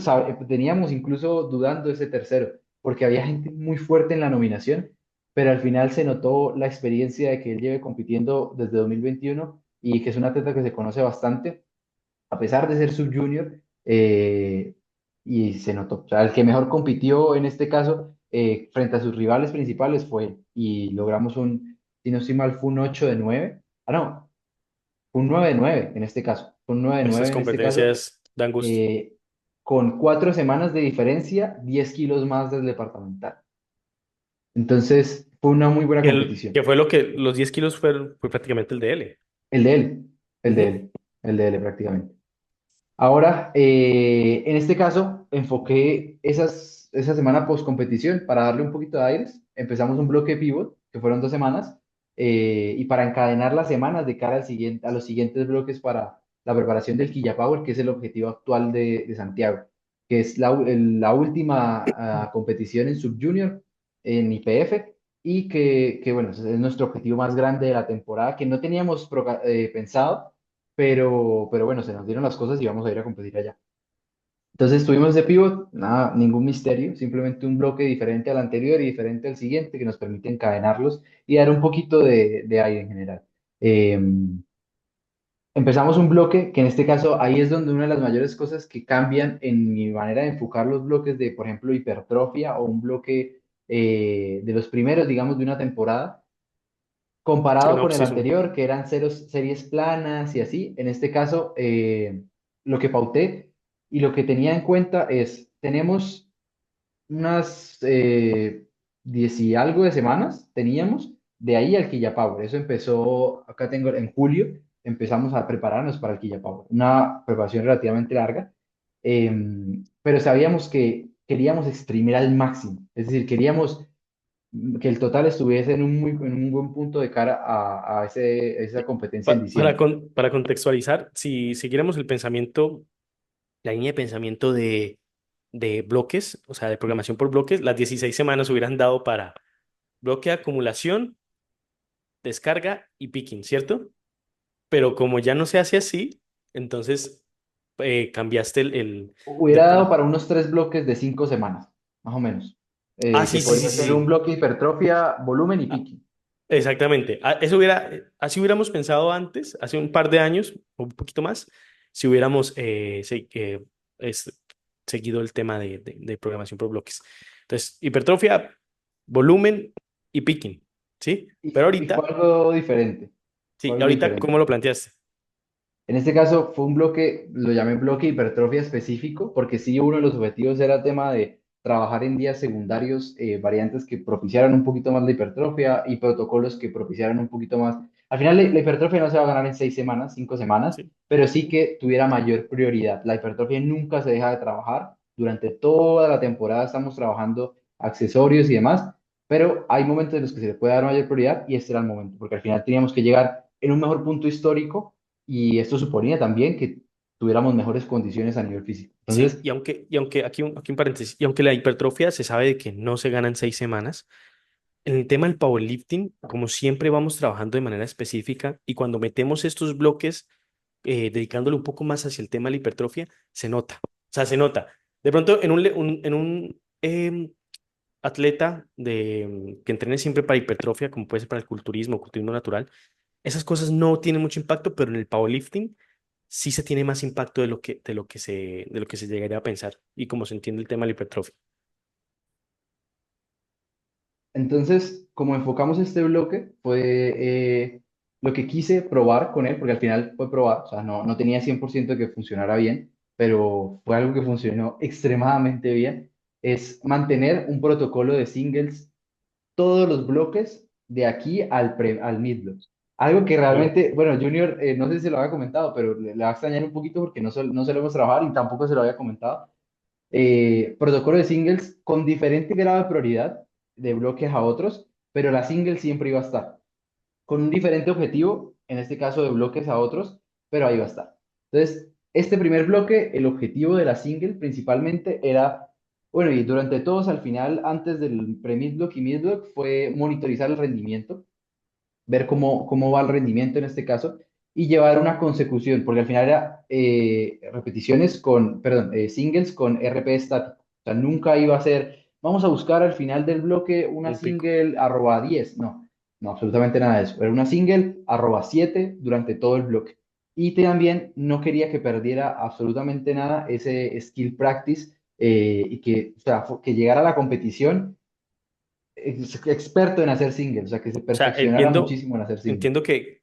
teníamos incluso dudando ese tercero, porque había gente muy fuerte en la nominación, pero al final se notó la experiencia de que él lleve compitiendo desde 2021 y que es un atleta que se conoce bastante, a pesar de ser sub-junior, y se notó. O sea, el que mejor compitió en este caso frente a sus rivales principales fue él, y logramos si no estoy mal, fue un 8 de 9. Ah, no, un 9 de 9 en este caso. Un 9 de Estas 9 en este caso, competencias dan gusto. eh, con 4 semanas de diferencia, 10 kilos más del departamental. Entonces, fue una muy buena Que competición. fue lo que los 10 kilos fue prácticamente el de L. El de él, el de Ujú. él, el de él prácticamente. Ahora, en este caso, enfoqué esa semana post competición para darle un poquito de aires. Empezamos un bloque pivot, que fueron 2 semanas, y para encadenar las semanas de cara a los siguientes bloques para la preparación del Quilla Power, que es el objetivo actual de Santiago, que es la última competición en Sub-Junior, en IPF, y bueno, ese es nuestro objetivo más grande de la temporada, que no teníamos pensado, pero bueno, se nos dieron las cosas y vamos a ir a competir allá. Entonces estuvimos de pivot, nada, ningún misterio, simplemente un bloque diferente al anterior y diferente al siguiente que nos permite encadenarlos y dar un poquito de aire en general. Eh, Empezamos un bloque que en este caso ahí es donde una de las mayores cosas que cambian en mi manera de enfocar los bloques de, por ejemplo, hipertrofia o un bloque de los primeros, digamos, de una temporada En comparado con el off-season. anterior, que eran series planas y así. En este caso, lo que pauté y lo que tenía en cuenta es, tenemos unas 10 y algo de semanas, teníamos, de ahí al Quilla Power. Eso empezó, acá tengo, en julio, empezamos a prepararnos para el Quilla Power. Una preparación relativamente larga, pero sabíamos que queríamos exprimir al máximo. Es decir, queríamos que el total estuviese en un buen punto de cara a esa competencia en diciembre. Para contextualizar, si siguiéramos el pensamiento, la línea de pensamiento de bloques, o sea, de programación por bloques, las 16 semanas hubieran dado para bloque de acumulación, descarga y picking, ¿cierto? Pero como ya no se hace así, entonces cambiaste Hubiera dado para unos 3 bloques de 5 semanas, más o menos, que sí, sí, sí, podría sí, ser un sí. bloque hipertrofia, volumen y Ah, pique. exactamente. Así hubiéramos pensado antes, hace un par de años, o un poquito más, si hubiéramos es- seguido el tema de programación por bloques. Entonces, hipertrofia, volumen y picking, ¿sí? Pero Y fue ahorita, algo diferente, fue sí, algo ahorita, diferente. ¿cómo lo planteaste? En este caso fue un bloque, lo llamé bloque hipertrofia específico, porque sí, uno de los objetivos era tema de trabajar en días secundarios variantes que propiciaran un poquito más la hipertrofia y protocolos que propiciaran un poquito más. al final la hipertrofia no se va a ganar en 6 semanas, 5 semanas, Sí, pero sí que tuviera mayor prioridad. La hipertrofia nunca se deja de trabajar. Durante toda la temporada estamos trabajando accesorios y demás, pero hay momentos en los que se le puede dar mayor prioridad y este era el momento, porque al final teníamos que llegar en un mejor punto histórico y esto suponía también que tuviéramos mejores condiciones a nivel físico. sí, Entonces, y aunque aquí un paréntesis, y aunque la hipertrofia se sabe de que no se gana en 6 semanas, en el tema del powerlifting, como siempre vamos trabajando de manera específica y cuando metemos estos bloques, dedicándole un poco más hacia el tema de la hipertrofia, se nota. O sea, se nota. De pronto, en un atleta que entrene siempre para hipertrofia, como puede ser para el culturismo natural, esas cosas no tienen mucho impacto, pero en el powerlifting sí se tiene más impacto de lo que se llegaría a pensar y como se entiende el tema de la hipertrofia. entonces, como enfocamos este bloque, fue lo que quise probar con él, porque al final fue probar, o sea, no tenía 100% que funcionara bien, pero fue algo que funcionó extremadamente bien, es mantener un protocolo de singles todos los bloques de aquí al mid-block. Algo que Claro. realmente, bueno, Junior, no sé si se lo había comentado, pero le va a extrañar un poquito porque no solemos trabajar y tampoco se lo había comentado. Protocolo de singles con diferente grado de prioridad de bloques a otros, pero la single siempre iba a estar con un diferente objetivo, en este caso de bloques a otros, pero ahí va a estar. Entonces, este primer bloque, el objetivo de la single principalmente era, bueno, y durante todos al final, antes del pre-mid-block y mid-block, fue monitorizar el rendimiento, ver cómo va el rendimiento en este caso y llevar una consecución, porque al final era repeticiones con, perdón, singles con RP estático. O sea, nunca iba a ser, vamos a buscar al final del bloque una Un pico. single @10. No, no, absolutamente nada de eso. Era una single @7 durante todo el bloque. Y también no quería que perdiera absolutamente nada ese skill practice y que, o sea, que llegara a la competición experto en hacer singles, o sea, que se O sea, perfeccionara muchísimo en hacer singles. entiendo que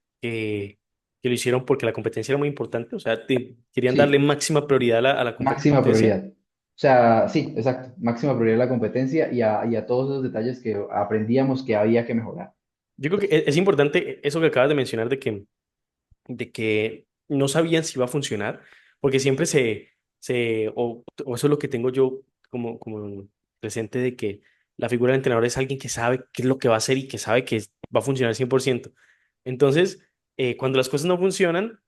lo hicieron porque la competencia era muy importante. O sea, querían darle Sí, máxima prioridad a la máxima competencia. prioridad. O sea, sí, exacto, máxima prioridad a la competencia y a todos esos detalles que aprendíamos que había que mejorar. Yo creo que es importante eso que acabas de mencionar de que no sabían si iba a funcionar, porque siempre o eso es lo que tengo yo como presente de que la figura del entrenador es alguien que sabe qué es lo que va a hacer y que sabe que va a funcionar 100%. Entonces, cuando las cosas no funcionan,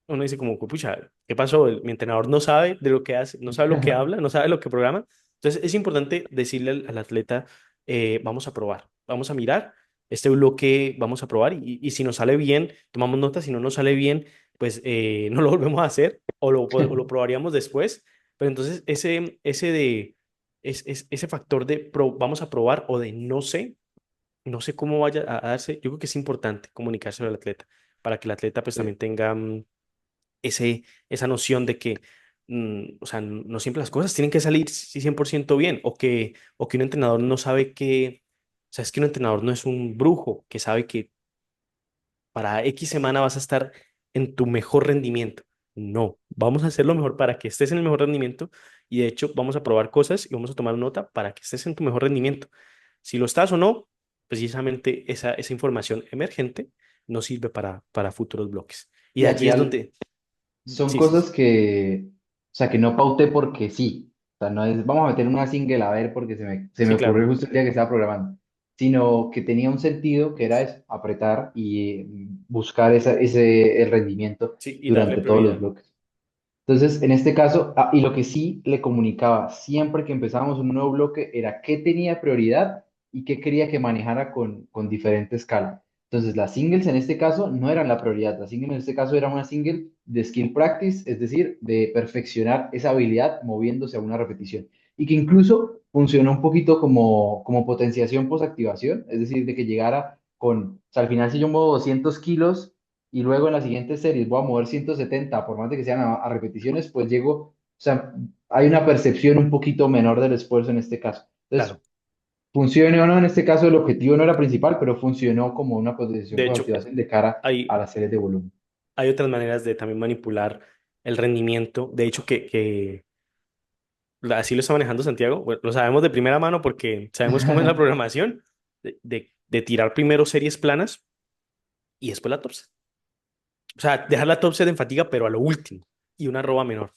uno dice como, pucha, ¿qué pasó? Mi entrenador no sabe de lo que hace, no sabe lo que habla, no sabe lo que programa. Entonces, es importante decirle al atleta, vamos a probar, vamos a mirar este bloque, vamos a probar y si nos sale bien, tomamos nota, si no nos sale bien, pues no lo volvemos a hacer o lo probaríamos después. Pero entonces ese factor de vamos a probar o de no sé cómo vaya a darse, yo creo que es importante comunicárselo al atleta para que el atleta pues Sí. también tenga esa noción de que, o sea, no siempre las cosas tienen que salir 100% bien o que un entrenador no sabe o sea, es que un entrenador no es un brujo que sabe que para X semana vas a estar en tu mejor rendimiento. No, vamos a hacer lo mejor para que estés en el mejor rendimiento y de hecho vamos a probar cosas y vamos a tomar nota para que estés en tu mejor rendimiento. Si lo estás o no, precisamente esa información emergente nos sirve para futuros bloques. Y Y de al allí es final donde, son sí, sí, sí, cosas que, o sea, que no pauté porque sí. O sea, no es, vamos a meter una single a ver porque se me sí, ocurrió claro, justo el día que estaba programando, sino que tenía un sentido que era eso, apretar y buscar el rendimiento sí, y darle durante todos los prioridad. bloques. Entonces, en este caso, y lo que sí le comunicaba siempre que empezábamos un nuevo bloque era qué tenía prioridad y qué quería que manejara con diferente escala. Entonces, las singles en este caso no eran la prioridad. Las singles en este caso era una single de skill practice, es decir, de perfeccionar esa habilidad moviéndose a una repetición. Y que incluso funcionó un poquito como potenciación post-activación, es decir, de que llegara o sea, al final si yo muevo 200 kilos y luego en las siguientes series voy a mover 170, por más de que sean a repeticiones, pues llego, o sea, hay una percepción un poquito menor del esfuerzo en este caso. Entonces, Claro. funcione o no, en este caso el objetivo no era principal, pero funcionó como una posición De con hecho, activación de cara a hay, las series de volumen. hay otras maneras de también manipular el rendimiento. De hecho, que así lo está manejando Santiago. Bueno, lo sabemos de primera mano porque sabemos cómo es la programación, de tirar primero series planas y después la top set. O sea, dejar la top set en fatiga, pero a lo último, y una arroba menor.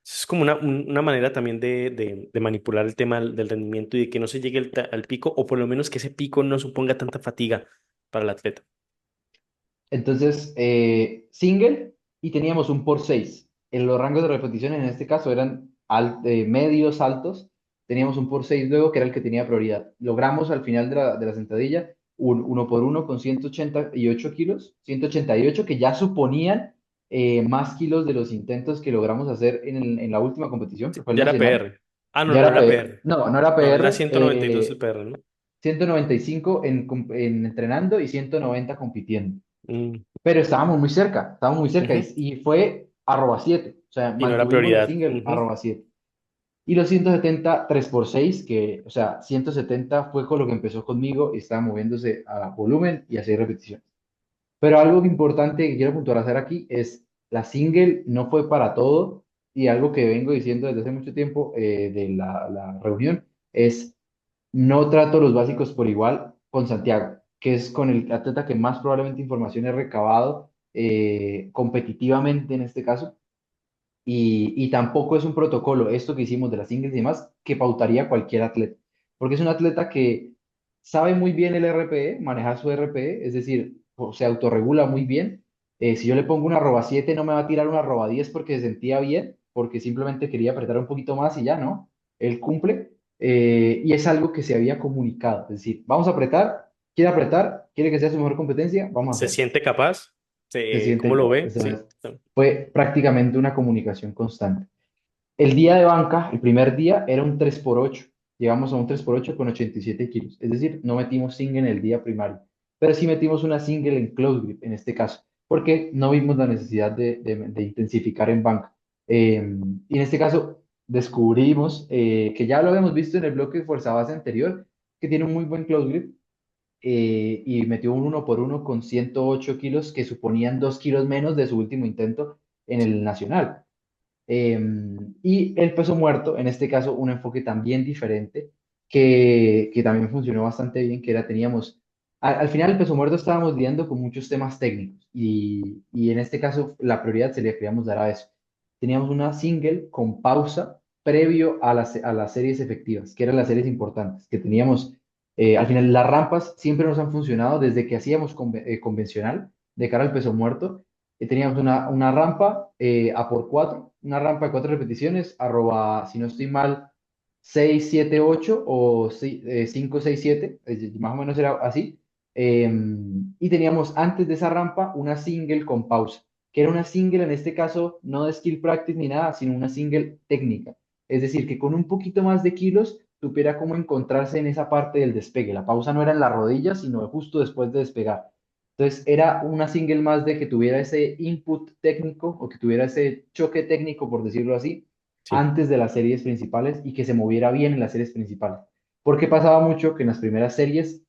Es como una manera también de manipular el tema del rendimiento y de que no se llegue al pico, o por lo menos que ese pico no suponga tanta fatiga para el atleta. Entonces, single y teníamos un por 6. En los rangos de repetición en este caso eran medios, altos. Teníamos un por 6 luego que era el que tenía prioridad. Logramos al final de la sentadilla un uno por uno con 188 kilos, 188 que ya suponían más kilos de los intentos que logramos hacer en la última competición, que fue el Ya era nacional. PR. Ah, no, Ya no era era PR. PR. No, no era No, era PR. 192 el PR, ¿no? 195 en entrenando y 190 compitiendo. Mm, Pero estábamos muy cerca ujú. y fue @7, o sea, Y no era mantuvimos la prioridad. single Ujú. @7. Y los 170, 3 por 6 que, o sea, 170 fue con lo que empezó conmigo y estaba moviéndose a volumen y a 6 repeticiones. Pero algo importante que quiero puntualizar aquí es la single no fue para todo y algo que vengo diciendo desde hace mucho tiempo de la reunión es no trato los básicos por igual con Santiago, que es con el atleta que más probablemente información he recabado competitivamente en este caso. Y tampoco es un protocolo, esto que hicimos de las singles y demás, que pautaría cualquier atleta. Porque es un atleta que sabe muy bien el RPE, manejar su RPE, es decir, se autorregula muy bien. Si yo le pongo una @7, no me va a tirar una @10 porque se sentía bien, porque simplemente quería apretar un poquito más y ya, ¿no? Él cumple. Y es algo que se había comunicado. Es decir, vamos a apretar, quiere que sea su mejor competencia, vamos a ¿Se hacerlo. siente capaz? Se ¿Cómo siente, lo o ve? sea, Sí. fue prácticamente una comunicación constante. El día de banca, el primer día, era un 3 por 8. Llegamos a un 3 por 8 con 87 kilos. Es decir, no metimos single en el día primario, pero sí metimos una single en close grip en este caso, porque no vimos la necesidad de intensificar en banca. Y en este caso, descubrimos que ya lo habíamos visto en el bloque de fuerza base anterior, que tiene un muy buen close grip. Y metió un uno por uno con 108 kilos, que suponían 2 kilos menos de su último intento en el nacional. Y el peso muerto, en este caso, un enfoque también diferente, que también funcionó bastante bien, que era, teníamos, al final el peso muerto estábamos lidiando con muchos temas técnicos y en este caso la prioridad se le queríamos dar a eso. Teníamos una single con pausa previo a las series efectivas, que eran las series importantes, que teníamos, al final las rampas siempre nos han funcionado desde que hacíamos convencional de cara al peso muerto. Teníamos una rampa a por 4, una rampa de 4 repeticiones, si no estoy mal, 6 7 8 o 5 6 7, más o menos era así. Y teníamos antes de esa rampa una single con pausa, que era una single en este caso no de skill practice ni nada, sino una single técnica. Es decir, que con un poquito más de kilos supiera cómo encontrarse en esa parte del despegue. La pausa no era en la rodilla, sino justo después de despegar. Entonces era una single más de que tuviera ese input técnico o que tuviera ese choque técnico, por decirlo así, Sí. antes de las series principales y que se moviera bien en las series principales. Porque pasaba mucho que en las primeras series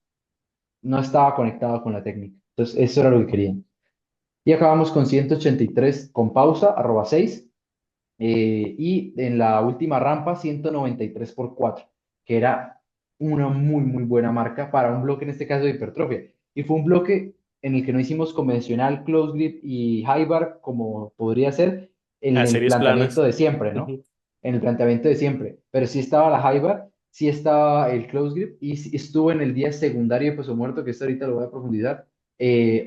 no estaba conectado con la técnica. Entonces eso era lo que querían. Y acabamos con 183 con pausa, @6. Y en la última rampa 193 por 4, que era una muy, muy buena marca para un bloque, en este caso de hipertrofia. Y fue un bloque en el que no hicimos convencional, close grip y high bar como podría ser en A el series planteamiento planas. de siempre, ¿no? Ujú. En el planteamiento de siempre. Pero sí estaba la high bar, sí estaba el close grip y sí estuvo en el día secundario de peso muerto, que esto ahorita lo voy a profundizar,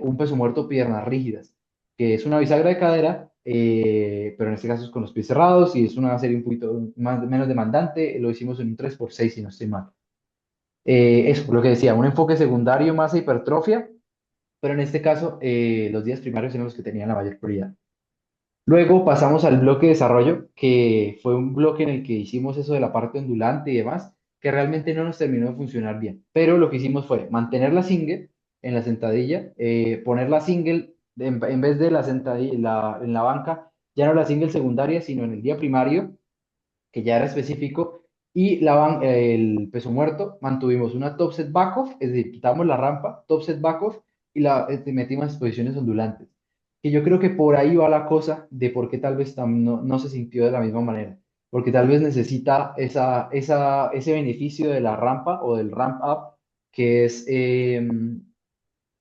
un peso muerto piernas rígidas, que es una bisagra de cadera, pero en este caso es con los pies cerrados y es una serie un poquito menos demandante. Lo hicimos en un 3 por 6 si no estoy mal. Eso, lo que decía, un enfoque secundario más a hipertrofia, pero en este caso los días primarios eran los que tenían la mayor prioridad. Luego pasamos al bloque de desarrollo, que fue un bloque en el que hicimos eso de la parte ondulante y demás, que realmente no nos terminó de funcionar bien. Pero lo que hicimos fue mantener la single en la sentadilla, poner la single en vez de la sentadilla en la banca, ya no la single secundaria, sino en el día primario, que ya era específico, y el peso muerto, mantuvimos una top set back off, es decir, quitamos la rampa, top set back off, y metimos posiciones ondulantes. Que yo creo que por ahí va la cosa de por qué tal vez no se sintió de la misma manera. Porque tal vez necesita ese beneficio de la rampa o del ramp up, que es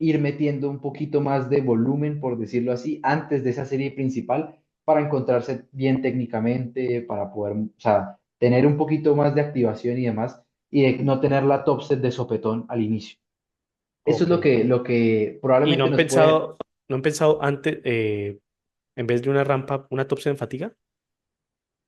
ir metiendo un poquito más de volumen, por decirlo así, antes de esa serie principal para encontrarse bien técnicamente, para poder, o sea, tener un poquito más de activación y demás, y de no tener la top set de sopetón al inicio. Eso es Ok. lo que ¿Y probablemente nos puede... no han pensado antes, en vez de una rampa, una top en fatiga?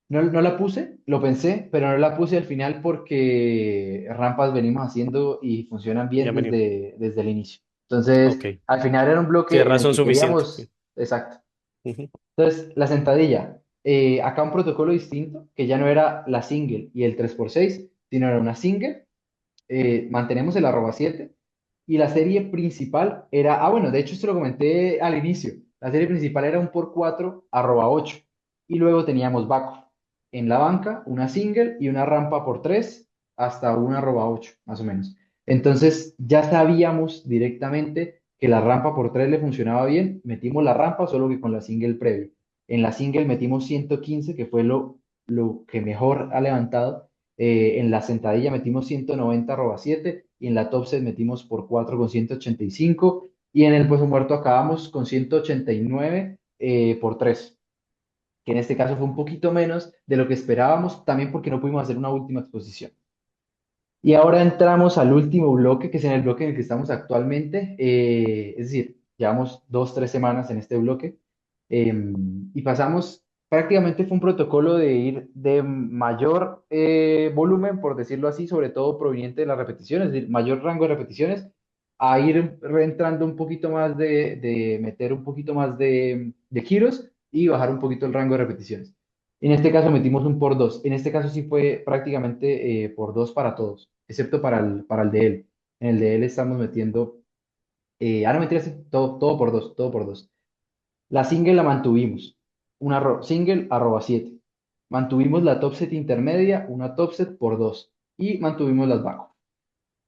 No, no la puse, lo pensé, pero no la puse al final porque rampas venimos haciendo y funcionan Ya bien venimos. desde el inicio. Entonces, Ok. al final era un Sí, bloque en el razón que suficiente. Sí. queríamos, exacto. Ujú. Entonces, la sentadilla, acá un protocolo distinto, que ya no era la single y el 3x6 sino era una single, mantenemos el @7 y la serie principal era, bueno, de hecho esto lo comenté al inicio, la serie principal era un por 4 @8 y luego teníamos back en la banca, una single y una rampa por 3 hasta un @8 más o menos. Entonces ya sabíamos directamente que la rampa por 3 le funcionaba bien, metimos la rampa solo que con la single previo. En la single metimos 115 que fue lo que mejor ha levantado, en la sentadilla metimos 190 @7 y en la top set metimos por 4 con 185 y en el peso muerto acabamos con 189 por 3, que en este caso fue un poquito menos de lo que esperábamos, también porque no pudimos hacer una última exposición. Y ahora entramos al último bloque, que es en el bloque en el que estamos actualmente, es decir, llevamos 2, 3 semanas en este bloque, y pasamos, prácticamente fue un protocolo de ir de mayor volumen, por decirlo así, sobre todo proveniente de las repeticiones, es decir, mayor rango de repeticiones, a ir reentrando un poquito más de meter un poquito más de kilos y bajar un poquito el rango de repeticiones. En este caso metimos un por 2. En este caso sí fue prácticamente por 2 para todos, excepto para el de él. En el de él estamos metiendo, no mentiras, todo por 2, todo por 2. La single la mantuvimos, una single @7. Mantuvimos la top set intermedia, una top set por 2. Y mantuvimos las back.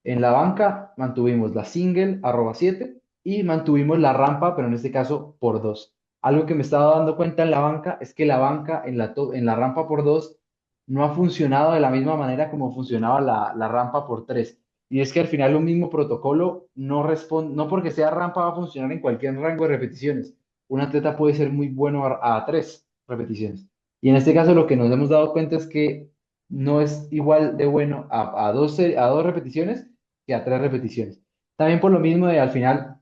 En la banca mantuvimos la single @7 y mantuvimos la rampa, pero en este caso por 2. Algo que me estaba dando cuenta en la banca es que la banca en la rampa por 2 no ha funcionado de la misma manera como funcionaba la rampa por 3. Y es que al final un mismo protocolo no responde, no porque sea rampa va a funcionar en cualquier rango de repeticiones. Un atleta puede ser muy bueno a 3 repeticiones. Y en este caso lo que nos hemos dado cuenta es que no es igual de bueno a dos repeticiones que a 3 repeticiones. También por lo mismo de al final,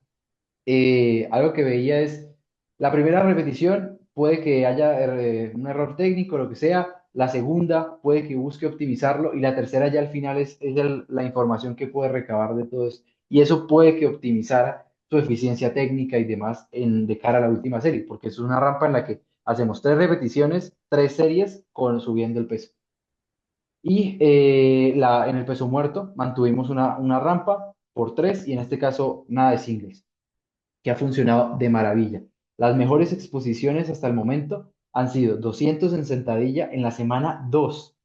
algo que veía es, la primera repetición puede que haya un error técnico, lo que sea, la segunda puede que busque optimizarlo y la tercera ya al final es la información que puede recabar de todo esto. Y eso puede que optimizara su eficiencia técnica y demás de cara a la última serie, porque es una rampa en la que hacemos 3 repeticiones, 3 series con subiendo el peso. Y en el peso muerto mantuvimos una rampa por 3 y en este caso nada de singles, que ha funcionado de maravilla. Las mejores exposiciones hasta el momento han sido 200 en sentadilla en la semana 2,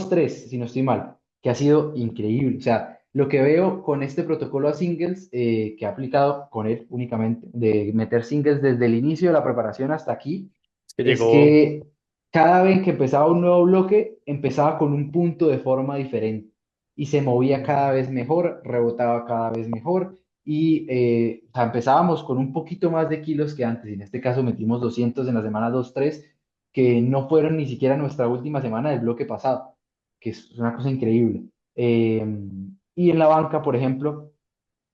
3 si no estoy mal, que ha sido increíble. O sea, lo que veo con este protocolo a singles, que ha aplicado con él únicamente, de meter singles desde el inicio de la preparación hasta aquí, Es que es llegó, que cada vez que empezaba un nuevo bloque, empezaba con un punto de forma diferente y se movía cada vez mejor, rebotaba cada vez mejor y o sea, empezábamos con un poquito más de kilos que antes. Y en este caso metimos 200 en la semana 2, 3 que no fueron ni siquiera nuestra última semana del bloque pasado, que es una cosa increíble. Eh, y en la banca, por ejemplo,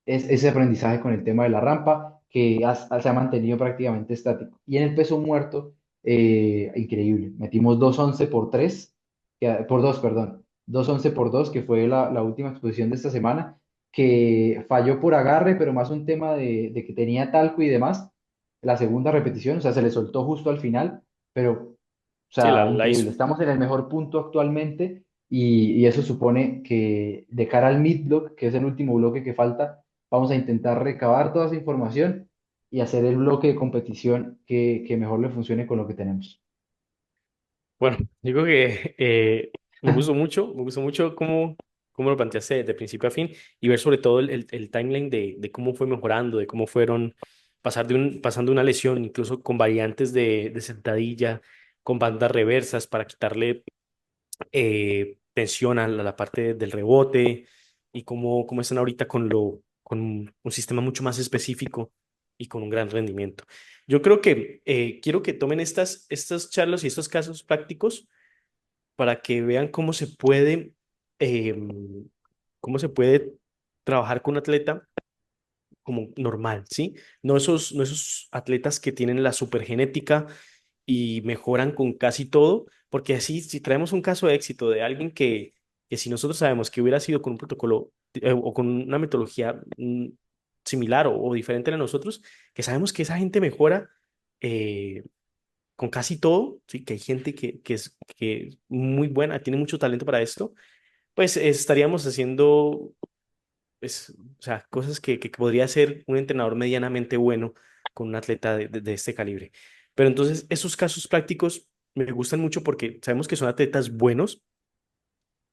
es ese aprendizaje con el tema de la rampa que se ha mantenido prácticamente estático. Y en el peso muerto, increíble. Metimos 211 por 3, por 2 perdón, 211 por 2 que fue la última exposición de esta semana, que falló por agarre, pero más un tema de que tenía talco y demás. La segunda repetición, o sea, se le soltó justo al final, pero, o sí, sea, la hizo. increíble. Estamos en el mejor punto actualmente y eso supone que de cara al mid block, que es el último bloque que falta, vamos a intentar recabar toda esa información y hacer el bloque de competición que mejor le funcione con lo que tenemos. Bueno, digo que me gustó mucho cómo lo planteaste de principio a fin y ver sobre todo el timeline de cómo fue mejorando, de cómo fueron pasando una lesión, incluso con variantes de sentadilla, con bandas reversas para quitarle tensión a la parte del rebote y cómo están ahorita con un sistema mucho más específico y con un gran rendimiento. Yo creo que quiero que tomen estas charlas y estos casos prácticos para que vean cómo se puede trabajar con un atleta como normal, ¿sí? No esos atletas que tienen la supergenética y mejoran con casi todo, porque así, si traemos un caso de éxito de alguien que si nosotros sabemos que hubiera sido con un protocolo o con una metodología similar o diferente a la de nosotros, que sabemos que esa gente mejora con casi todo, ¿sí? Que hay gente que es muy buena, tiene mucho talento para esto, pues estaríamos haciendo o sea, cosas que podría hacer un entrenador medianamente bueno con un atleta de este calibre. Pero entonces, esos casos prácticos me gustan mucho porque sabemos que son atletas buenos,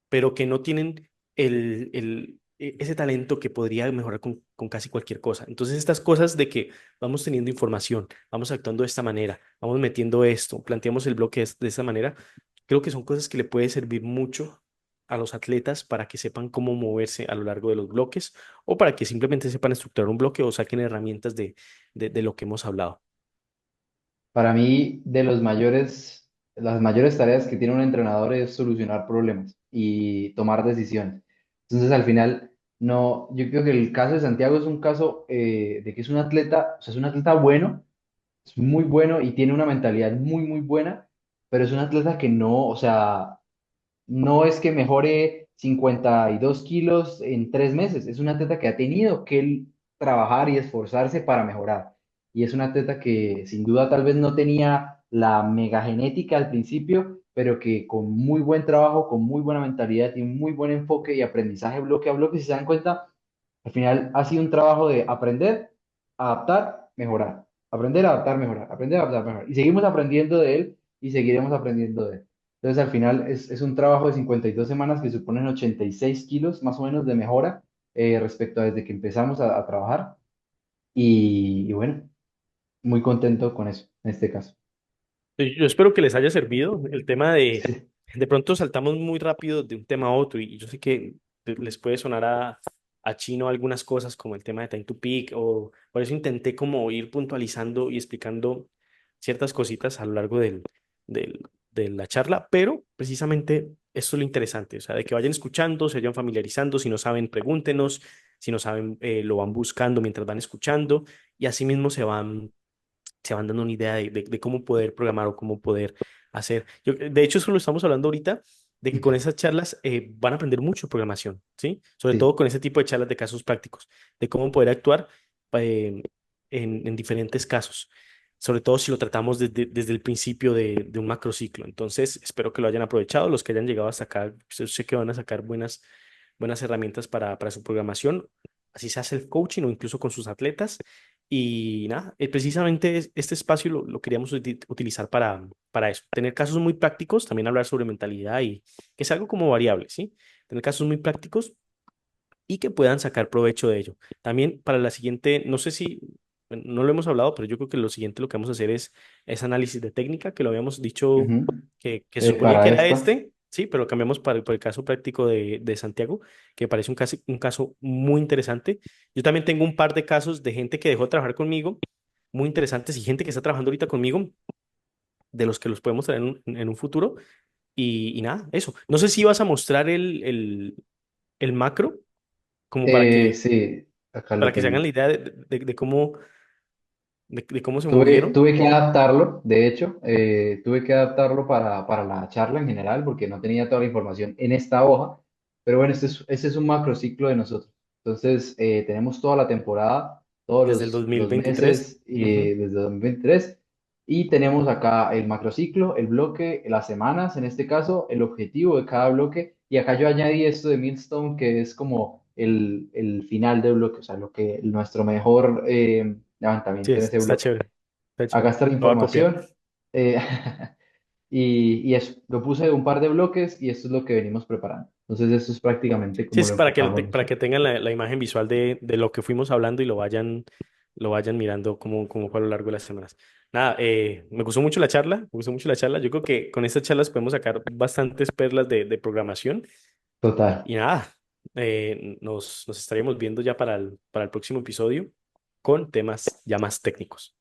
pero que no tienen ese talento que podría mejorar con casi cualquier cosa. Entonces, estas cosas de que vamos teniendo información, vamos actuando de esta manera, vamos metiendo esto, planteamos el bloque de esta manera, creo que son cosas que le puede servir mucho a los atletas para que sepan cómo moverse a lo largo de los bloques o para que simplemente sepan estructurar un bloque o saquen herramientas de lo que hemos hablado. Para mí, las mayores tareas que tiene un entrenador es solucionar problemas y tomar decisiones. Entonces, al final, no, yo creo que el caso de Santiago es un caso de que es un atleta, o sea, es un atleta bueno, es muy bueno y tiene una mentalidad muy, muy buena, pero es un atleta que no, o sea, no es que mejore 52 kilos en 3 meses, es un atleta que ha tenido que él trabajar y esforzarse para mejorar. Y es un atleta que sin duda tal vez no tenía la mega genética al principio, pero que con muy buen trabajo, con muy buena mentalidad y un muy buen enfoque y aprendizaje bloque a bloque, si se dan cuenta, al final ha sido un trabajo de aprender, adaptar, mejorar. Aprender, adaptar, mejorar. Aprender, adaptar, mejorar. Y seguimos aprendiendo de él y seguiremos aprendiendo de él. Entonces, al final es un trabajo de 52 semanas que suponen 86 kilos más o menos de mejora respecto a desde que empezamos a trabajar. Y bueno, muy contento con eso, en este caso. Yo espero que les haya servido el tema Sí, de pronto saltamos muy rápido de un tema a otro y yo sé que les puede sonar a chino algunas cosas como el tema de Time to Peak o por eso intenté como ir puntualizando y explicando ciertas cositas a lo largo del, de la charla, pero precisamente eso es lo interesante, o sea, de que vayan escuchando, se vayan familiarizando, si no saben, pregúntenos, si no saben, lo van buscando mientras van escuchando y así mismo se van dando una idea de cómo poder programar o cómo poder hacer. De hecho, eso lo estamos hablando ahorita, de que con esas charlas van a aprender mucho de programación, ¿sí? Sobre sí. todo con ese tipo de charlas de casos prácticos, de cómo poder actuar eh, en diferentes casos, sobre todo si lo tratamos desde el principio de un macrociclo. Entonces, espero que lo hayan aprovechado, los que hayan llegado hasta acá, yo sé que van a sacar buenas herramientas para su programación, así se hace el coaching o incluso con sus atletas. Y nada, precisamente este espacio lo queríamos utilizar para eso, tener casos muy prácticos, también hablar sobre mentalidad y que es algo como variable, ¿sí? Tener casos muy prácticos y que puedan sacar provecho de ello. También para la siguiente, no sé si, bueno, no lo hemos hablado, pero yo creo que lo siguiente lo que vamos a hacer es análisis de técnica, que lo habíamos dicho Ujú. que se suponía que Para era esta, este, sí, pero lo cambiamos por el caso práctico de Santiago, que me parece un caso muy interesante. Yo también tengo un par de casos de gente que dejó de trabajar conmigo, muy interesantes, y gente que está trabajando ahorita conmigo, de los que los podemos traer en un futuro. Y nada, eso. No sé si vas a mostrar el macro como para que sí, acá lo para que se hagan tengo. la idea de cómo se Tuve, movieron tuve que adaptarlo, de hecho, tuve que adaptarlo para la charla en general porque no tenía toda la información en esta hoja, pero bueno, este es un macrociclo de nosotros. Entonces, tenemos toda la temporada, todos desde el dos mil los veintitrés meses Ujú. desde 2023 y tenemos acá el macrociclo, el bloque, las semanas, en este caso, el objetivo de cada bloque y acá yo añadí esto de Millstone que es como el final del bloque, o sea, nuestro mejor Sí, levantamiento en ese está bloque. chévere. Está Acá chévere. está la Lo voy a copiar. información. eh, y eso, lo puse un par de bloques y esto es lo que venimos preparando. Entonces, esto es prácticamente Sí, como es lo para que, enfocamos para que nosotros. tengan la imagen visual de lo que fuimos hablando y lo vayan mirando como fue a lo largo de las semanas. Nada, me gustó mucho la charla, me gustó mucho la charla. Yo creo que con estas charlas podemos sacar bastantes perlas de programación. Total. Y nada, nos estaríamos viendo ya para el próximo episodio con temas ya más técnicos.